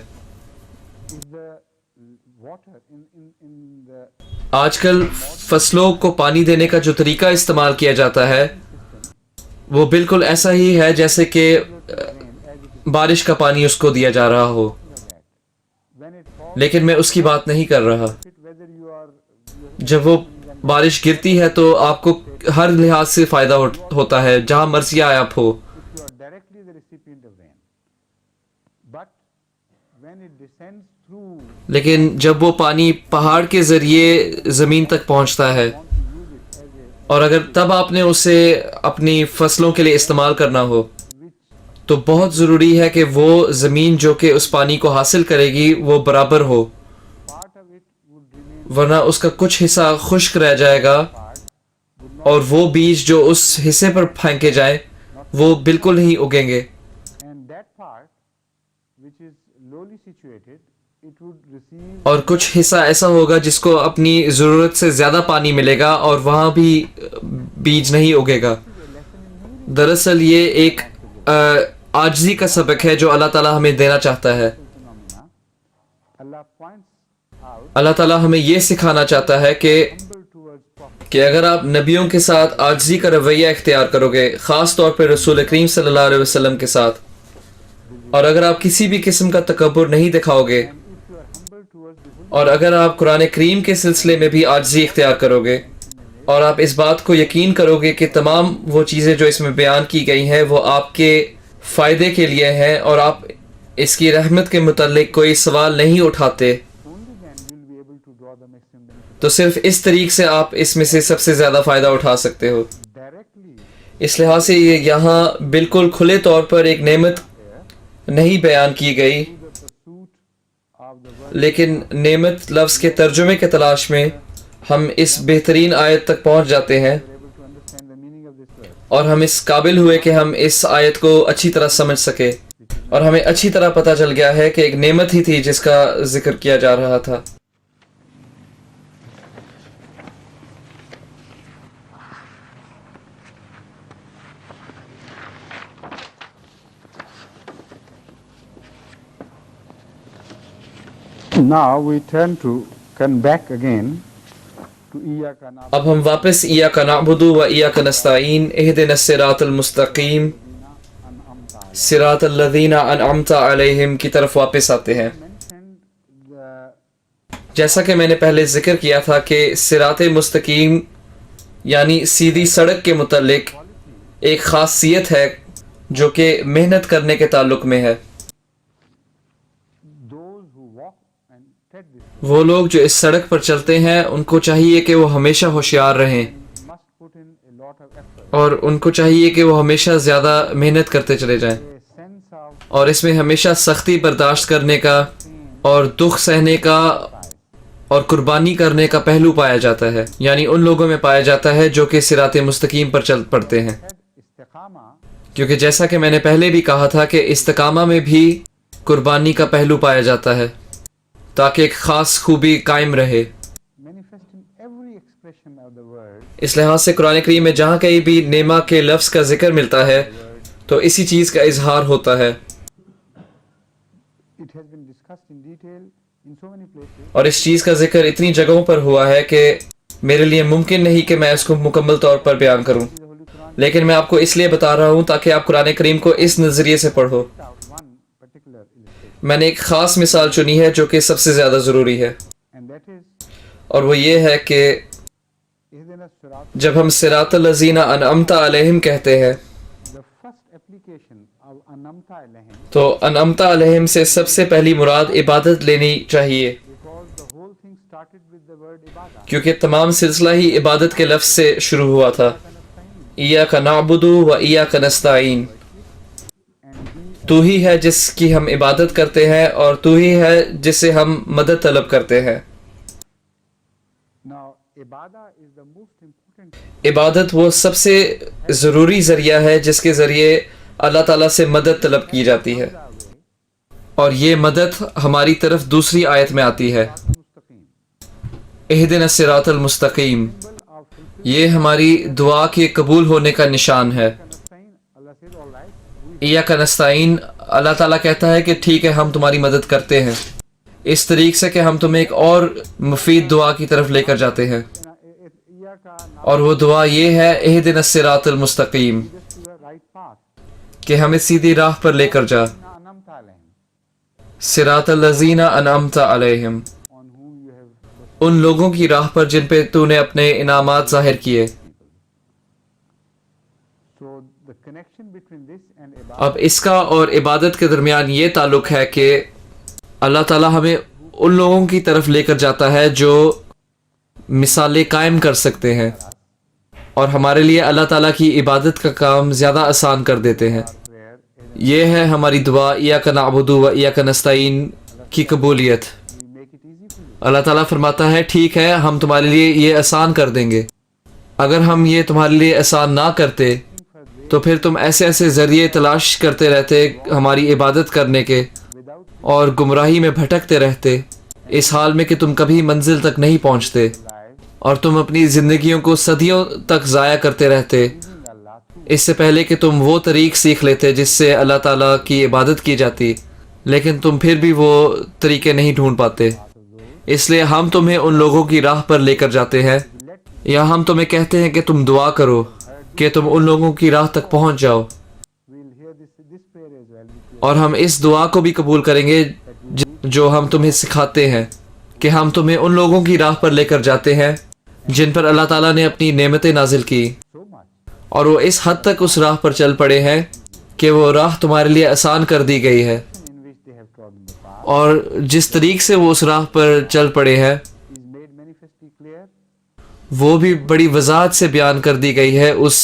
آج کل فصلوں کو پانی دینے کا جو طریقہ استعمال کیا جاتا ہے وہ بالکل ایسا ہی ہے جیسے کہ بارش کا پانی اس کو دیا جا رہا ہو، لیکن میں اس کی بات نہیں کر رہا. جب وہ بارش گرتی ہے تو آپ کو ہر لحاظ سے فائدہ ہوتا ہے، جہاں مرضی آپ ہو. لیکن جب وہ پانی پہاڑ کے ذریعے زمین تک پہنچتا ہے اور اگر تب آپ نے اسے اپنی فصلوں کے لیے استعمال کرنا ہو تو بہت ضروری ہے کہ وہ زمین جو کہ اس پانی کو حاصل کرے گی وہ برابر ہو، ورنہ اس کا کچھ حصہ خشک رہ جائے گا اور وہ بیج جو اس حصے پر پھینکے جائیں وہ بالکل نہیں اگیں گے. اور کچھ حصہ ایسا ہوگا جس کو اپنی ضرورت سے زیادہ پانی ملے گا اور وہاں بھی بیج نہیں اگے گا. دراصل یہ ایک عاجزی کا سبق ہے جو اللہ تعالیٰ ہمیں دینا چاہتا ہے. اللہ تعالیٰ ہمیں یہ سکھانا چاہتا ہے کہ اگر آپ نبیوں کے ساتھ عاجزی کا رویہ اختیار کرو گے، خاص طور پہ رسول کریم صلی اللہ علیہ وسلم کے ساتھ، اور اگر آپ کسی بھی قسم کا تکبر نہیں دکھاؤ گے، اور اگر آپ قرآن کریم کے سلسلے میں بھی عاجزی اختیار کرو گے، اور آپ اس بات کو یقین کرو گے کہ تمام وہ چیزیں جو اس میں بیان کی گئی ہیں وہ آپ کے فائدے کے لیے ہیں اور آپ اس کی رحمت کے متعلق کوئی سوال نہیں اٹھاتے، تو صرف اس طریق سے آپ اس میں سے سب سے زیادہ فائدہ اٹھا سکتے ہو. اس لحاظ سے یہ یہاں بالکل کھلے طور پر ایک نعمت نہیں بیان کی گئی، لیکن نعمت لفظ کے ترجمے کے تلاش میں ہم اس بہترین آیت تک پہنچ جاتے ہیں اور ہم اس قابل ہوئے کہ ہم اس آیت کو اچھی طرح سمجھ سکے، اور ہمیں اچھی طرح پتہ چل گیا ہے کہ ایک نعمت ہی تھی جس کا ذکر کیا جا رہا تھا. Now we come back again to Iyyaka na'budu اب ہم واپس ایاک نعبد و ایاک نستعین اہدنا الصراط المستقیم صراط الذین انعمت علیہم کی طرف واپس آتے ہیں. mentioned the جیسا کہ میں نے پہلے ذکر کیا تھا کہ صراط مستقیم یعنی سیدھی سڑک کے متعلق ایک خاصیت ہے جو کہ محنت کرنے کے تعلق میں ہے. those who walk and tread this وہ لوگ جو اس سڑک پر چلتے ہیں ان کو چاہیے کہ وہ ہمیشہ ہوشیار رہیں must put in a lot of effort. اور ان کو چاہیے کہ وہ ہمیشہ زیادہ محنت کرتے چلے جائیں A sense of اور اس میں ہمیشہ سختی برداشت کرنے کا اور دکھ سہنے کا اور قربانی کرنے کا پہلو پایا جاتا ہے. یعنی ان لوگوں میں پایا جاتا ہے جو کہ صراط مستقیم پر چل پڑتے ہیں. istiqama کیونکہ جیسا کہ میں نے پہلے بھی کہا تھا کہ استقامہ میں بھی قربانی کا پہلو پایا جاتا ہے تاکہ ایک خاص خوبی قائم رہے. manifest in every expression of the word. اس لحاظ سے قرآن کریم میں جہاں کہیں بھی نعمہ کے لفظ کا ذکر ملتا ہے تو اسی چیز کا اظہار ہوتا ہے. It has been discussed in detail in so many places. اور اس چیز کا ذکر اتنی جگہوں پر ہوا ہے کہ میرے لیے ممکن نہیں کہ میں اس کو مکمل طور پر بیان کروں، The Holy Quran لیکن میں آپ کو اس لیے بتا رہا ہوں تاکہ آپ قرآن کریم کو اس نظریے سے پڑھو. picked out one particular illustration, میں نے ایک خاص مثال چنی ہے جو کہ سب سے زیادہ ضروری ہے، and that is اور وہ یہ ہے کہ Ihdina Sirat. جب ہم صراط الذین انعمت علیہم کہتے ہیں The first application of Anamta Alayhim, تو انعمت علیہم سے سب سے پہلی مراد عبادت لینی چاہیے، because the whole thing started with the word Ibadah. کیونکہ تمام سلسلہ ہی عبادت کے لفظ سے شروع ہوا تھا. ایاک نعبد و ایاک نستعین، تو ہی ہے جس کی ہم عبادت کرتے ہیں اور تو ہی ہے جس سے ہم مدد طلب کرتے ہیں. Now, Ibadah is the most important thing. عبادت وہ سب سے ضروری ذریعہ ہے جس کے ذریعے اللہ تعالیٰ سے مدد طلب کی جاتی ہے، اور یہ مدد ہماری طرف دوسری آیت میں آتی ہے، Mustaqim. اہدنا الصراط المستقیم. Symbol of fulfillment. یہ ہماری دعا کے قبول ہونے کا نشان ہے. Nasta'in, Allah says, all right, we ایاک نستعین، اللہ تعالیٰ کہتا ہے کہ ٹھیک ہے ہم تمہاری مدد کرتے ہیں، اس طریقے سے کہ ہم تمہیں ایک اور مفید دعا کی طرف لے کر جاتے ہیں، Iyyaka اور وہ دعا یہ ہے اہدنا الصراط المستقیم، just to the right path. کہ ہمیں سیدھی راہ پر لے کر جا. Anamta Alayhim, صراط الذین انعمت علیہم، on whom you have. ان لوگوں کی راہ پر جن پہ تو نے اپنے انعامات ظاہر کیے. So the connection between this and Ibadah اب اس کا اور عبادت کے درمیان یہ تعلق ہے کہ اللہ تعالیٰ ہمیں ان لوگوں کی طرف لے کر جاتا ہے جو مثالیں قائم کر سکتے ہیں، اور ہمارے لیے اللہ تعالیٰ کی عبادت کا کام زیادہ آسان کر دیتے ہیں. where یہ ہے ہماری دعا ایاک نعبد و ایاک نستعین کی قبولیت. we make it easy for you. اللہ تعالیٰ فرماتا ہے ٹھیک ہے ہم تمہارے لیے یہ آسان کر دیں گے. اگر ہم یہ تمہارے لیے آسان نہ کرتے تو پھر تم ایسے ایسے ذریعے تلاش کرتے رہتے ہماری عبادت کرنے کے Without اور گمراہی میں بھٹکتے رہتے، اس حال میں کہ تم کبھی منزل تک نہیں پہنچتے، life, اور تم اپنی زندگیوں کو صدیوں تک ضائع کرتے رہتے pleasing Allah through اس سے پہلے کہ تم وہ طریق سیکھ لیتے جس سے اللہ تعالیٰ کی عبادت کی جاتی، لیکن تم پھر بھی وہ طریقے نہیں ڈھونڈ پاتے. اس لیے ہم تمہیں ان لوگوں کی راہ پر لے کر جاتے ہیں، یا ہم تمہیں کہتے ہیں کہ تم دعا کرو کہ تم ان لوگوں کی راہ تک پہنچ جاؤ، we'll hear this prayer as well, which اور ہم اس دعا کو بھی قبول کریں گے جو ہم تمہیں سکھاتے ہیں کہ ہم تمہیں ان لوگوں کی راہ پر لے کر جاتے ہیں جن پر اللہ تعالیٰ نے اپنی نعمتیں نازل کی، so much اور وہ اس حد تک اس راہ پر چل پڑے ہیں کہ وہ راہ تمہارے لیے آسان کر دی گئی ہے، in which they have trodden the path اور جس طریق سے وہ اس راہ پر چل پڑے ہیں is made manifestly clear. وہ بھی بڑی وضاحت سے بیان کر دی گئی ہے اس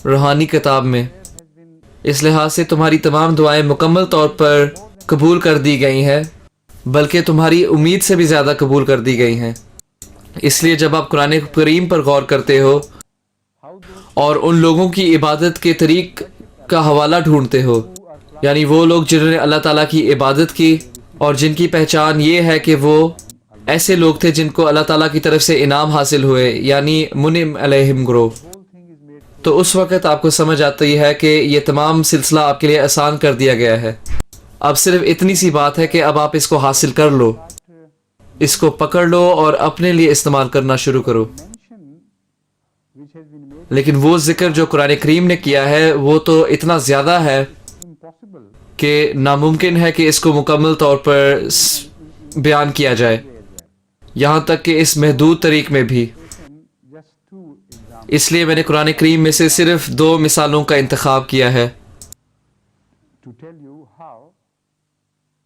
روحانی کتاب میں. Has been اس لحاظ سے تمہاری تمام دعائیں مکمل طور پر قبول کر دی گئی ہیں، بلکہ تمہاری امید سے بھی زیادہ قبول کر دی گئی ہیں. اس لیے جب آپ قرآن کریم پر غور کرتے ہو how those اور ان لوگوں کی عبادت کے طریق کا حوالہ ڈھونڈتے ہو، who are یعنی وہ لوگ جنہوں نے اللہ تعالیٰ کی عبادت کی اور جن کی پہچان یہ ہے کہ وہ ایسے لوگ تھے جن کو اللہ تعالیٰ کی طرف سے انعام حاصل ہوئے، یعنی منعم علیہم گروہ، whole thing is made clear. تو اس وقت آپ کو سمجھ آتی ہے کہ یہ تمام سلسلہ آپ کے لیے آسان کر دیا گیا ہے. اب صرف اتنی سی بات ہے کہ اب آپ اس کو حاصل کر لو. اس کو پکڑ لو اور اپنے لیے استعمال کرنا شروع کرو. which has been made لیکن وہ ذکر جو قرآن کریم نے کیا ہے وہ تو اتنا زیادہ ہے impossible کہ ناممکن ہے کہ اس کو مکمل طور پر بیان کیا جائے، یہاں تک کہ اس محدود طریق میں بھی. just two examples اس لیے میں نے قرآن کریم میں سے صرف 2 مثالوں کا انتخاب کیا ہے to tell you how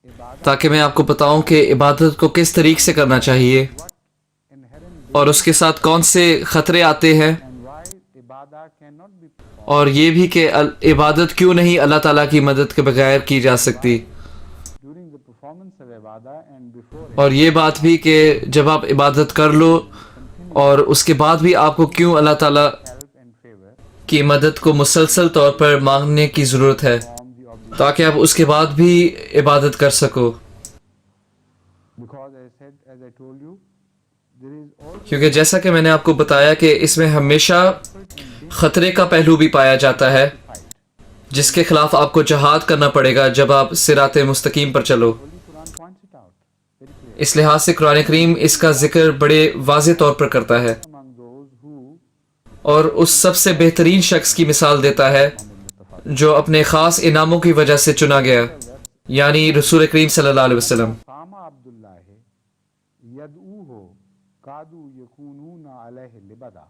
ibadah تاکہ میں آپ کو بتاؤں کہ عبادت کو کس طریق سے کرنا چاہیے inherent اور اس کے ساتھ کون سے خطرے آتے ہیں، and why ibadah cannot be performed اور یہ بھی کہ عبادت کیوں نہیں اللہ تعالیٰ کی مدد کے بغیر کی جا سکتی، during the performance of ibadah and before it. اور یہ بات بھی کہ جب آپ عبادت کر لو اور اس کے بعد بھی آپ کو کیوں اللہ تعالیٰ Help and favor کی مدد کو مسلسل طور پر مانگنے کی ضرورت ہے from the obligation, تاکہ آپ اس کے بعد بھی عبادت کر سکو. because as I told you, there is always کیونکہ جیسا کہ میں نے آپ کو بتایا کہ اس میں ہمیشہ خطرے کا پہلو بھی پایا جاتا ہے جس کے خلاف آپ کو جہاد کرنا پڑے گا جب آپ صراط مستقیم پر چلو. Holy Quran points it out very clearly. اس لحاظ سے قرآن کریم اس کا ذکر بڑے واضح طور پر کرتا ہے Among those who اور اس سب سے بہترین شخص کی مثال دیتا ہے جو اپنے خاص انعاموں کی وجہ سے چنا گیا، یعنی رسول کریم صلی اللہ علیہ وسلم. Sama Abdullah yad'uhu kadu yakununa alayhi libada.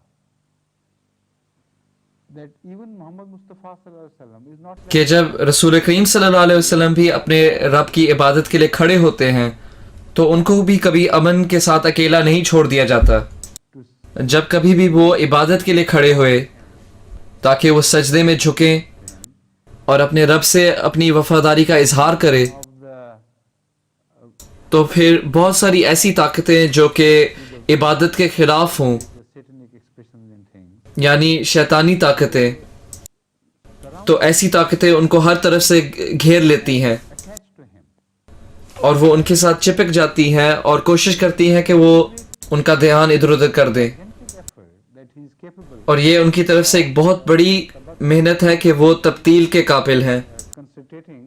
That even Muhammad Mustafa sallallahu alaihi wasallam is not کہ جب رسول کریم صلی اللہ علیہ وسلم بھی اپنے رب کی عبادت کے لیے کھڑے ہوتے ہیں تو ان کو بھی کبھی امن کے ساتھ اکیلا نہیں چھوڑ دیا جاتا. to جب کبھی بھی وہ عبادت کے لیے کھڑے ہوئے تاکہ وہ سجدے میں جھکیں اور اپنے رب سے اپنی وفاداری کا اظہار کرے، of the تو پھر بہت ساری ایسی طاقتیں جو کہ عبادت کے خلاف ہوں، satanic expressions and things یعنی شیطانی طاقتیں، تو ایسی طاقتیں ان کو ہر طرف سے گھیر لیتی ہیں attached to him. اور وہ ان کے ساتھ چپک جاتی ہیں اور کوشش کرتی ہیں کہ وہ ان کا دھیان ادھر ادھر کر دیں. Gigantic effort that he is capable اور یہ ان کی طرف سے ایک بہت بڑی محنت ہے کہ وہ تبدیل کے قابل ہیں، of concentrating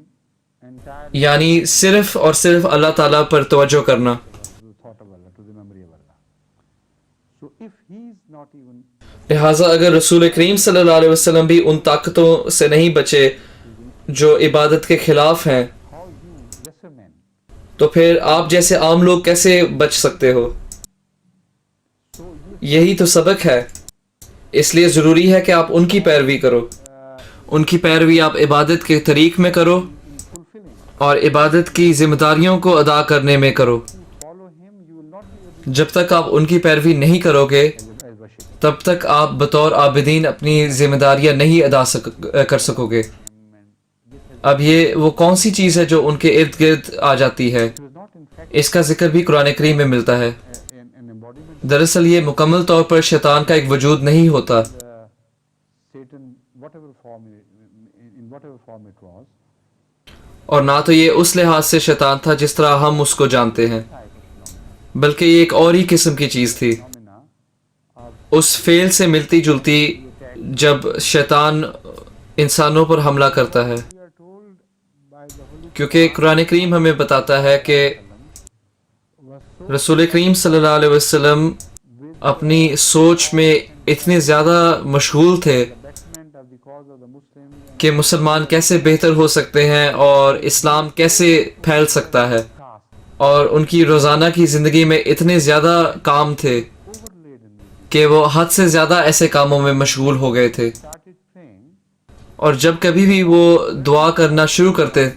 entirely یعنی صرف اور صرف اللہ تعالیٰ پر توجہ کرنا. to the thought of Allah, to the memory of Allah. So if he is not even لہٰذا اگر رسول کریم صلی اللہ علیہ وسلم بھی ان طاقتوں سے نہیں بچے جو عبادت کے خلاف ہیں، how you lesser men تو پھر آپ جیسے عام لوگ کیسے بچ سکتے ہو؟ so you یہی تو سبق ہے. اس لیے ضروری ہے کہ آپ ان کی پیروی کرو، ان کی پیروی آپ عبادت کے طریق میں کرو in fulfilling اور عبادت کی ذمہ داریوں کو ادا کرنے میں کرو. to follow him you will not be able جب تک آپ ان کی پیروی نہیں کرو گے to as worship تب تک آپ بطور عابدین اپنی ذمہ داریاں نہیں ادا کر سکو گے. اب یہ وہ کون سی چیز ہے جو ان کے ارد گرد آ جاتی ہے؟ it was not in fact اس کا ذکر بھی قرآن کریم میں ملتا ہے. an embodiment دراصل یہ مکمل طور پر شیطان کا ایک وجود نہیں ہوتا، of Satan whatever form in whatever form it was اور نہ تو یہ اس لحاظ سے شیطان تھا جس طرح ہم اس کو جانتے ہیں، type of phenomena بلکہ یہ ایک اور ہی قسم کی چیز تھی، of اس فعل سے ملتی جلتی جب شیطان انسانوں پر حملہ کرتا ہے. we are told by the Holy کیونکہ قرآن کریم ہمیں بتاتا ہے کہ was so رسول کریم صلی اللہ علیہ وسلم اپنی سوچ میں اتنے زیادہ مشغول تھے betterment of the cause of the Muslim and کہ مسلمان کیسے بہتر ہو سکتے ہیں اور اسلام کیسے پھیل سکتا ہے، task اور ان کی روزانہ کی زندگی میں اتنے زیادہ کام تھے overlaid in me کہ وہ حد سے زیادہ ایسے کاموں میں مشغول ہو گئے تھے. started praying اور جب کبھی بھی وہ دعا کرنا شروع کرتے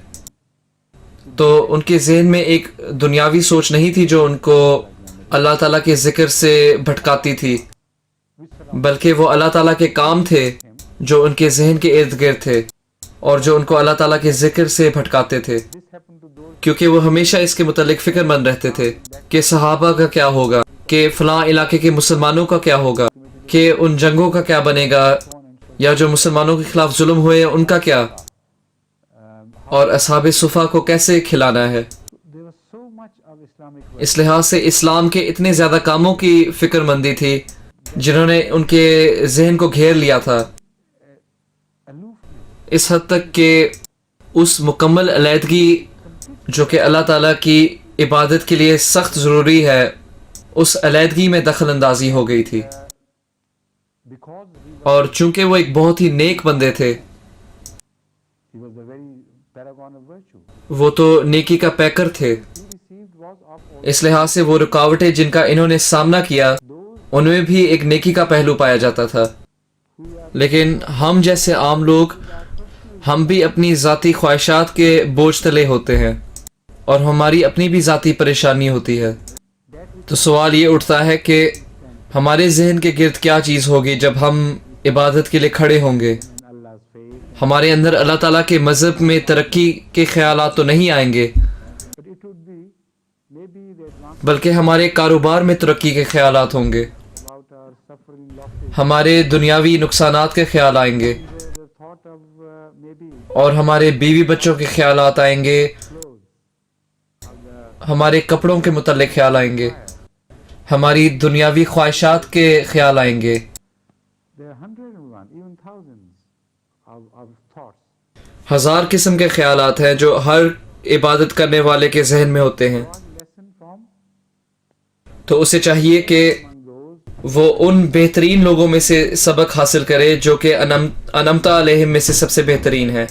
تو ان کے ذہن میں ایک دنیاوی سوچ نہیں تھی جو ان کو اللہ تعالیٰ کے ذکر سے بھٹکاتی تھی، بلکہ وہ اللہ تعالیٰ کے کام تھے جو ان کے ذہن کے ارد گرد تھے اور جو ان کو اللہ تعالیٰ کے ذکر سے بھٹکاتے تھے، this happened to those کیونکہ وہ ہمیشہ اس کے متعلق فکر مند رہتے تھے کہ صحابہ کا کیا ہوگا، کہ فلاں علاقے کے مسلمانوں کا کیا ہوگا، کہ ان جنگوں کا کیا بنے گا، یا جو مسلمانوں کے خلاف ظلم ہوئے ان کا کیا، اور اصحاب صفا کو کیسے کھلانا ہے. there was so much of Islamic اس لحاظ سے اسلام کے اتنے زیادہ کاموں کی فکر مندی تھی جنہوں نے ان کے ذہن کو گھیر لیا تھا، aloofness اس حد تک کہ اس مکمل علیحدگی جو کہ اللہ تعالیٰ کی عبادت کے لیے سخت ضروری ہے اس علیحدگی میں دخل اندازی ہو گئی تھی، because اور چونکہ وہ ایک بہت ہی نیک بندے تھے، he was the very paragon of virtue. وہ تو نیکی کا پیکر تھے، He received was of all اس لحاظ سے وہ رکاوٹیں جن کا انہوں نے سامنا کیا ان میں بھی ایک نیکی کا پہلو پایا جاتا تھا. لیکن ہم جیسے عام لوگ، ہم بھی اپنی ذاتی خواہشات کے بوجھ تلے ہوتے ہیں اور ہماری اپنی بھی ذاتی پریشانی ہوتی ہے. تو سوال یہ اٹھتا ہے کہ ہمارے ذہن کے گرد کیا چیز ہوگی جب ہم عبادت کے لیے کھڑے ہوں گے. in Allah's faith, ہمارے اندر اللہ تعالیٰ کے مذہب میں ترقی کے خیالات تو نہیں آئیں گے، but it would be maybe the advancement بلکہ ہمارے کاروبار میں ترقی کے خیالات ہوں گے، about our suffering losses, ہمارے دنیاوی نقصانات کے خیال آئیں گے، the thought of maybe اور ہمارے بیوی بچوں کے خیالات آئیں گے، clothes, of the ہمارے کپڑوں کے متعلق خیال آئیں گے، ہماری دنیاوی خواہشات کے خیال آئیں گے. there are hundreds and one, even thousands of thoughts. ہزار قسم کے خیالات ہیں جو ہر عبادت کرنے والے کے ذہن میں ہوتے ہیں. One lesson from تو اسے چاہیے کہ among those وہ ان بہترین لوگوں میں سے سبق حاصل کرے جو کہ انعمتا علیہم میں سے سب سے بہترین ہیں،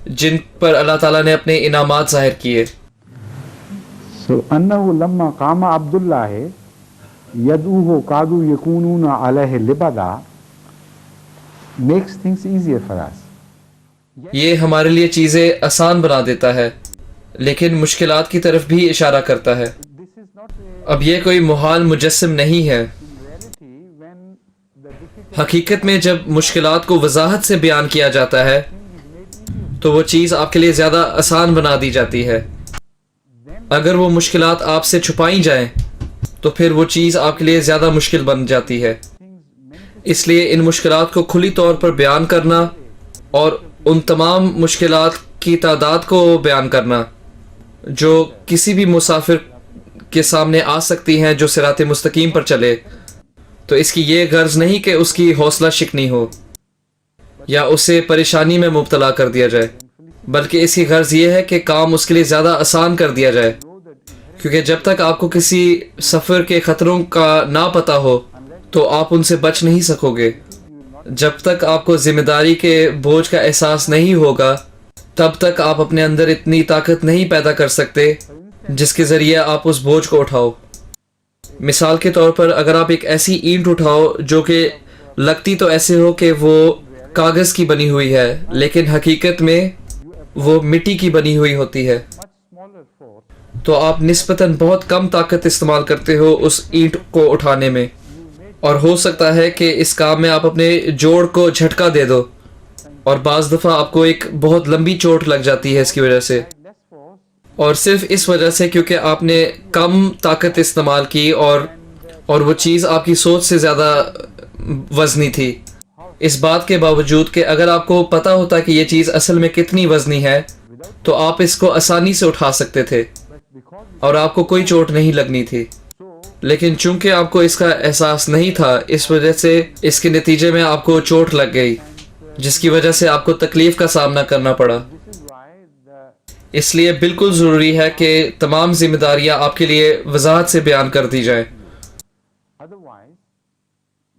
جن پر اللہ تعالیٰ نے اپنے انعامات ظاہر کیے. So أنه لما قام عبد الله يدعوه كادوا يكونون عليه لبدا makes things easier for us. یہ ہمارے لیے چیزیں آسان بنا دیتا ہے لیکن مشکلات کی طرف بھی اشارہ کرتا ہے. This is not a, اب یہ کوئی محال مجسم نہیں ہے. in reality when the difficult حقیقت میں جب مشکلات کو وضاحت سے بیان کیا جاتا ہے thing is made easy, تو وہ چیز آپ کے لیے زیادہ آسان بنا دی جاتی ہے. اگر وہ مشکلات آپ سے چھپائی جائیں تو پھر وہ چیز آپ کے لیے زیادہ مشکل بن جاتی ہے. اس لیے ان مشکلات کو کھلی طور پر بیان کرنا اور ان تمام مشکلات کی تعداد کو بیان کرنا جو کسی بھی مسافر کے سامنے آ سکتی ہیں جو صراط مستقیم پر چلے، تو اس کی یہ غرض نہیں کہ اس کی حوصلہ شکنی ہو یا اسے پریشانی میں مبتلا کر دیا جائے، بلکہ اس کی غرض یہ ہے کہ کام اس کے لیے زیادہ آسان کر دیا جائے. کیونکہ جب تک آپ کو کسی سفر کے خطروں کا نہ پتہ ہو تو آپ ان سے بچ نہیں سکو گے. جب تک آپ کو ذمہ داری کے بوجھ کا احساس نہیں ہوگا تب تک آپ اپنے اندر اتنی طاقت نہیں پیدا کر سکتے جس کے ذریعے آپ اس بوجھ کو اٹھاؤ. مثال کے طور پر اگر آپ ایک ایسی اینٹ اٹھاؤ جو کہ لگتی تو ایسے ہو کہ وہ کاغذ کی بنی ہوئی ہے لیکن حقیقت میں وہ مٹی کی بنی ہوئی ہوتی ہے، much smaller force, تو آپ نسبتاً بہت کم طاقت استعمال کرتے ہو اس اینٹ کو اٹھانے میں، اور ہو سکتا ہے کہ اس کام میں آپ اپنے جوڑ کو جھٹکا دے دو اور بعض دفعہ آپ کو ایک بہت لمبی چوٹ لگ جاتی ہے اس کی وجہ سے، less force, اور صرف اس وجہ سے کیونکہ آپ نے کم طاقت استعمال کی اور وہ چیز آپ کی سوچ سے زیادہ وزنی تھی. اس بات کے باوجود کہ اگر آپ کو پتہ ہوتا کہ یہ چیز اصل میں کتنی وزنی ہے تو آپ اس کو آسانی سے اٹھا سکتے تھے اور آپ کو کوئی چوٹ نہیں لگنی تھی. لیکن چونکہ آپ کو اس کا احساس نہیں تھا اس وجہ سے اس کے نتیجے میں آپ کو چوٹ لگ گئی جس کی وجہ سے آپ کو تکلیف کا سامنا کرنا پڑا. this is why the اس لیے بالکل ضروری ہے کہ تمام ذمہ داریاں آپ کے لیے وضاحت سے بیان کر دی جائیں، otherwise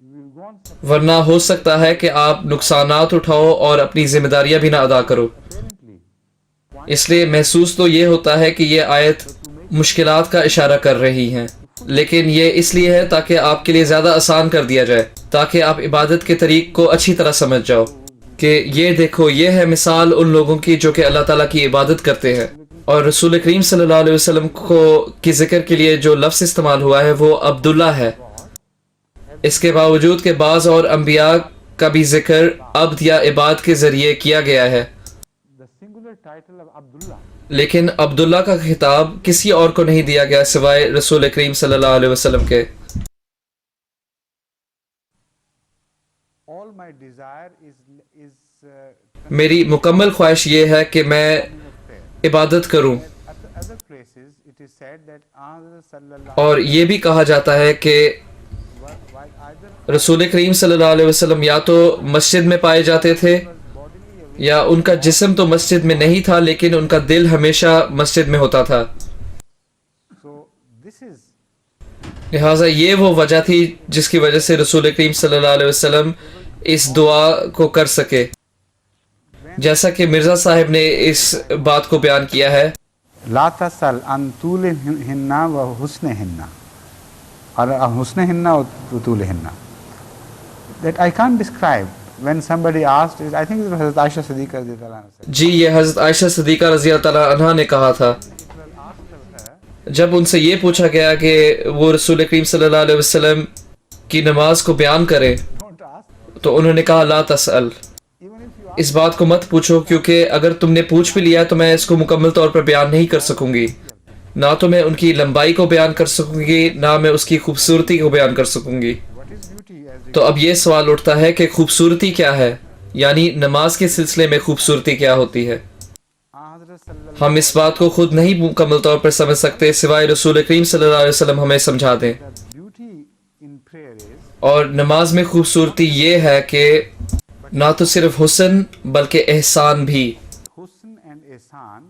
you will go on ورنہ ہو سکتا ہے کہ آپ نقصانات اٹھاؤ اور اپنی ذمہ داریاں بھی نہ ادا کرو. apparently اس لیے محسوس تو یہ ہوتا ہے کہ یہ آیت مشکلات کا اشارہ کر رہی ہیں، لیکن یہ اس لیے ہے تاکہ آپ کے لیے زیادہ آسان کر دیا جائے، تاکہ آپ عبادت کے طریق کو اچھی طرح سمجھ جاؤ کہ یہ دیکھو یہ ہے مثال ان لوگوں کی جو کہ اللہ تعالیٰ کی عبادت کرتے ہیں. اور رسول کریم صلی اللہ علیہ وسلم کی ذکر کے لیے جو لفظ استعمال ہوا ہے وہ عبداللہ ہے، اس کے باوجود کہ بعض اور انبیاء کا بھی ذکر عبد یا عباد کے ذریعے کیا گیا ہے، the singular title of Abdullah لیکن عبداللہ کا خطاب کسی اور کو نہیں دیا گیا سوائے رسول کریم صلی اللہ علیہ وسلم کے. all my desire is میری مکمل خواہش یہ ہے کہ میں عبادت کروں، at other places it is said that sallallahu اور یہ بھی کہا جاتا ہے کہ while either رسول کریم صلی اللہ علیہ وسلم یا تو مسجد میں پائے جاتے تھے bodily یا ان کا جسم تو مسجد میں نہیں تھا لیکن ان کا دل ہمیشہ مسجد میں ہوتا تھا. this is لہٰذا یہ وہ وجہ تھی جس کی وجہ سے رسول کریم صلی اللہ علیہ وسلم اس دعا کو کر سکے. جیسا کہ مرزا صاحب نے اس بات کو بیان کیا ہے، لا تسل عن طولهن وحسنهن اور حسنهن و طولهن. That I can't describe. When somebody asked, I think it was Hazrat Aisha Siddiqa رضی اللہ عنہ said, جی یہ حضرت عائشہ صدیقہ رضی اللہ تعالیٰ عنہا نے کہا تھا جب ان سے یہ پوچھا گیا کہ وہ رسول کریم صلی اللہ علیہ وسلم کی نماز کو بیان کرے don't ask, تو انہوں نے کہا لا تسأل، even if you اس بات کو مت پوچھو، کیونکہ اگر تم نے پوچھ بھی لیا تو میں اس کو مکمل طور پر بیان نہیں کر سکوں گی. نہ تو میں ان کی لمبائی کو بیان کر سکوں گی، نہ میں اس کی خوبصورتی کو بیان کر سکوں گی. what is beauty as تو اب یہ سوال اٹھتا ہے کہ خوبصورتی کیا ہے، یعنی نماز کے سلسلے میں خوبصورتی کیا ہوتی ہے. حضرت صلی اللہ ہم اس بات کو خود نہیں مکمل طور پر سمجھ سکتے سوائے رسول کریم صلی اللہ علیہ وسلم ہمیں سمجھا دیں. beauty in prayer is اور نماز میں خوبصورتی یہ ہے کہ نہ تو صرف حسن بلکہ احسان بھی. حسن and ihsan.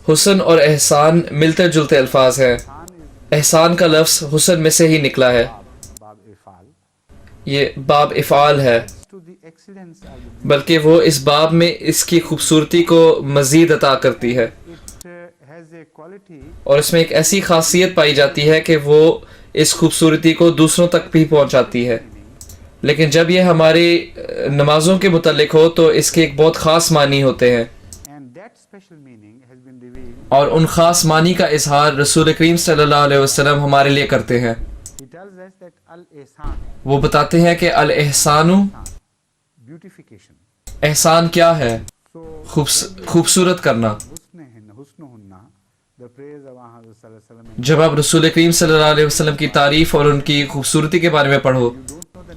حسن اور احسان ملتے جلتے الفاظ ہیں. احسان کا لفظ حسن میں سے ہی نکلا ہے، باب افعال یہ باب افعال ہے، to the excellence of the بلکہ وہ اس باب میں اس کی خوبصورتی کو مزید عطا کرتی ہے. it has a quality اور اس میں ایک ایسی خاصیت پائی جاتی ہے کہ وہ اس خوبصورتی کو دوسروں تک بھی پہنچاتی ہے. لیکن جب یہ ہماری نمازوں کے متعلق ہو تو اس کے ایک بہت خاص معنی ہوتے ہیں، and that special meaning has been revealed. اور ان خاص معنی کا اظہار رسول کریم صلی اللہ علیہ وسلم ہمارے لیے کرتے ہیں. He tells us that al-ihsan, وہ بتاتے ہیں کہ الاحسان beautification. احسان کیا ہے، So خوبصورت کرنا. husnuhunna, the praise of Hazrat sallallahu alaihi wasallam. جب آپ رسول کریم صلی اللہ علیہ وسلم کی تعریف اور ان کی خوبصورتی کے بارے میں پڑھو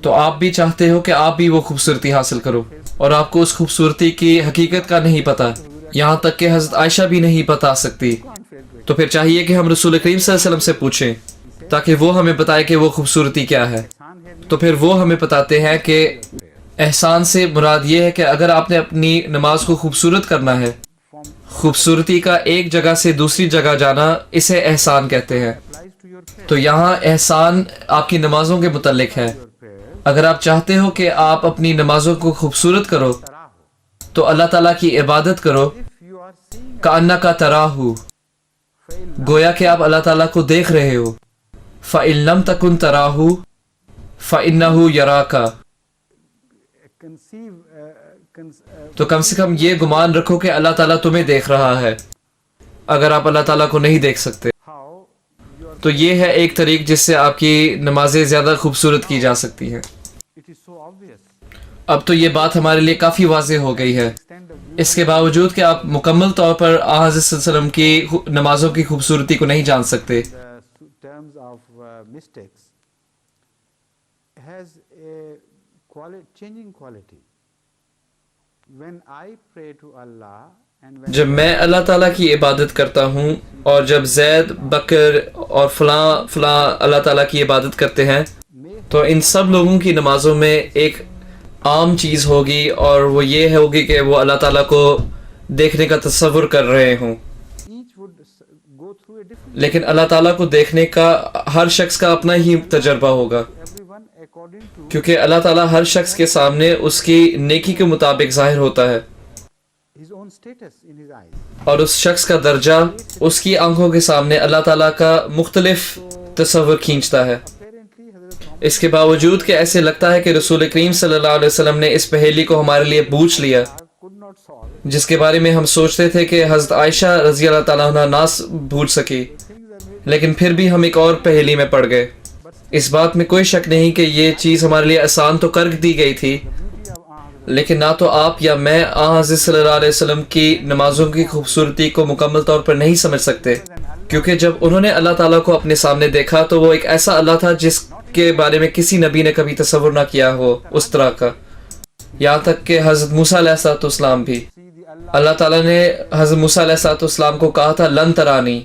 تو آپ بھی چاہتے ہو کہ آپ بھی وہ خوبصورتی حاصل کرو، اور آپ کو اس خوبصورتی کی حقیقت کا نہیں پتہ، یہاں تک کہ حضرت عائشہ بھی نہیں بتا سکتی. تو پھر چاہیے کہ ہم رسول کریم صلی اللہ علیہ وسلم سے پوچھیں تاکہ وہ ہمیں بتائے کہ وہ خوبصورتی کیا ہے. تو پھر وہ ہمیں بتاتے ہیں کہ احسان سے مراد یہ ہے کہ اگر آپ نے اپنی نماز کو خوبصورت کرنا ہے، خوبصورتی کا ایک جگہ سے دوسری جگہ جانا، اسے احسان کہتے ہیں. Applies to your prayer. تو یہاں احسان آپ کی نمازوں کے متعلق ہے. اگر آپ چاہتے ہو کہ آپ اپنی نمازوں کو خوبصورت کرو تو اللہ تعالیٰ کی عبادت کرو، If you are seeing کأنک تراہ، گویا کہ آپ اللہ تعالیٰ کو دیکھ رہے ہو. فإن لم تکن تراہ فإنہ یراک، تو کم سے کم یہ گمان رکھو کہ اللہ تعالیٰ تمہیں دیکھ رہا ہے اگر آپ اللہ تعالیٰ کو نہیں دیکھ سکتے. how you are, تو یہ ہے ایک طریق جس سے آپ کی نمازیں زیادہ خوبصورت کی جا سکتی ہیں. it is so obvious. اب تو یہ بات ہمارے لیے کافی واضح ہو گئی ہے، Extent of اس کے باوجود کہ آپ مکمل طور پر آن حضرت صلی اللہ علیہ وسلم کی نمازوں کی خوبصورتی کو نہیں جان سکتے. the terms of mistakes has a changing quality. When I pray to Allah and when جب میں اللہ تعالیٰ کی عبادت کرتا ہوں اور جب زید، بکر اور فلاں فلاں اللہ تعالیٰ کی عبادت کرتے ہیں تو ان سب لوگوں کی نمازوں میں ایک عام چیز ہوگی، اور وہ یہ ہوگی کہ وہ اللہ تعالیٰ کو دیکھنے کا تصور کر رہے ہوں. each would go through a different, لیکن اللہ تعالیٰ کو دیکھنے کا ہر شخص کا اپنا ہی تجربہ ہوگا، everyone according to کیونکہ اللہ تعالیٰ ہر شخص کے سامنے اس کی نیکی کے مطابق ظاہر ہوتا ہے، his own status in his eyes. اور اس شخص کا درجہ اس کی آنکھوں کے سامنے اللہ تعالیٰ کا مختلف تصور کھینچتا ہے. Apparently Hazrat Muhammad اس کے باوجود کہ ایسے لگتا ہے کہ رسول کریم صلی اللہ علیہ وسلم نے اس پہیلی کو ہمارے لیے بوجھ لیا، could not solve جس کے بارے میں ہم سوچتے تھے کہ حضرت عائشہ رضی اللہ تعالیٰ عنہ نہ بوجھ سکی، لیکن پھر بھی ہم ایک اور پہیلی میں پڑ گئے. اس بات میں کوئی شک نہیں کہ یہ چیز ہمارے لیے آسان تو کر دی گئی تھی، beauty of Hazrat لیکن نہ تو آپ یا میں آن حضرت صلی اللہ علیہ وسلم کی نمازوں کی خوبصورتی کو مکمل طور پر نہیں سمجھ سکتے، کیونکہ جب انہوں نے اللہ تعالیٰ کو اپنے سامنے دیکھا تو وہ ایک ایسا اللہ تھا جس کے بارے میں کسی نبی نے کبھی تصور نہ کیا ہو اس طرح کا. یہاں تک کہ حضرت موسیٰ علیہ السلام بھی، see the Allah اللہ تعالیٰ نے حضرت موسیٰ علیہ السلام کو کہا تھا لن ترانی،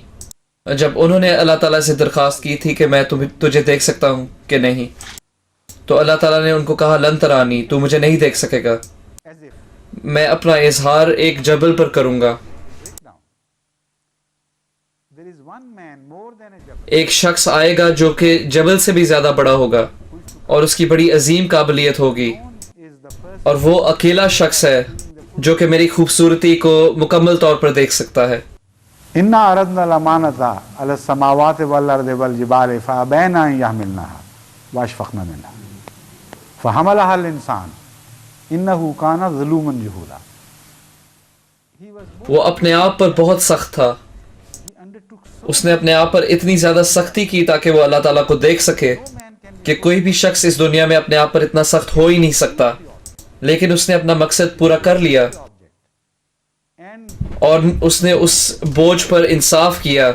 جب انہوں نے اللہ تعالیٰ سے درخواست کی تھی کہ میں تجھے دیکھ سکتا ہوں کہ نہیں، تو اللہ تعالیٰ نے ان کو کہا لن ترانی، تو مجھے نہیں دیکھ سکے گا، as if میں اپنا اظہار ایک جبل پر کروں گا. break down. There is one man more ایک شخص آئے گا جو کہ جبل سے بھی زیادہ بڑا ہوگا اور اس کی بڑی عظیم قابلیت ہوگی، اور وہ اکیلا شخص ہے جو کہ میری خوبصورتی کو مکمل طور پر دیکھ سکتا ہے۔ انا عرضنا الامانۃ علی السماوات والارض والجبال فابین ان یحملنها واشفقن منها فحملها الانسان انه کان ظلوما جہولا۔ وہ اپنے آپ پر بہت سخت تھا، اس نے اپنے آپ پر اتنی زیادہ سختی کی تاکہ وہ اللہ تعالیٰ کو دیکھ سکے کہ کوئی بھی شخص اس دنیا میں اپنے آپ پر اتنا سخت ہو ہی نہیں سکتا، لیکن اس نے اپنا مقصد پورا کر لیا اور اس نے اس بوجھ پر انصاف کیا،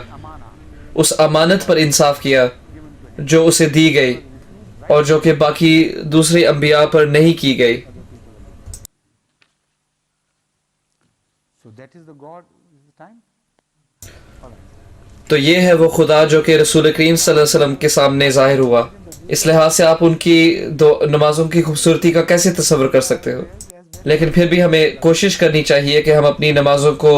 اس امانت پر انصاف کیا جو اسے دی گئی اور جو کہ باقی دوسرے انبیاء پر نہیں کی گئی۔ تو یہ ہے وہ خدا جو کہ رسول کریم صلی اللہ علیہ وسلم کے سامنے ظاہر ہوا۔ اس لحاظ سے آپ ان کی نمازوں کی خوبصورتی کا کیسے تصور کر سکتے ہو؟ لیکن پھر بھی ہمیں کوشش کرنی چاہیے کہ ہم اپنی نمازوں کو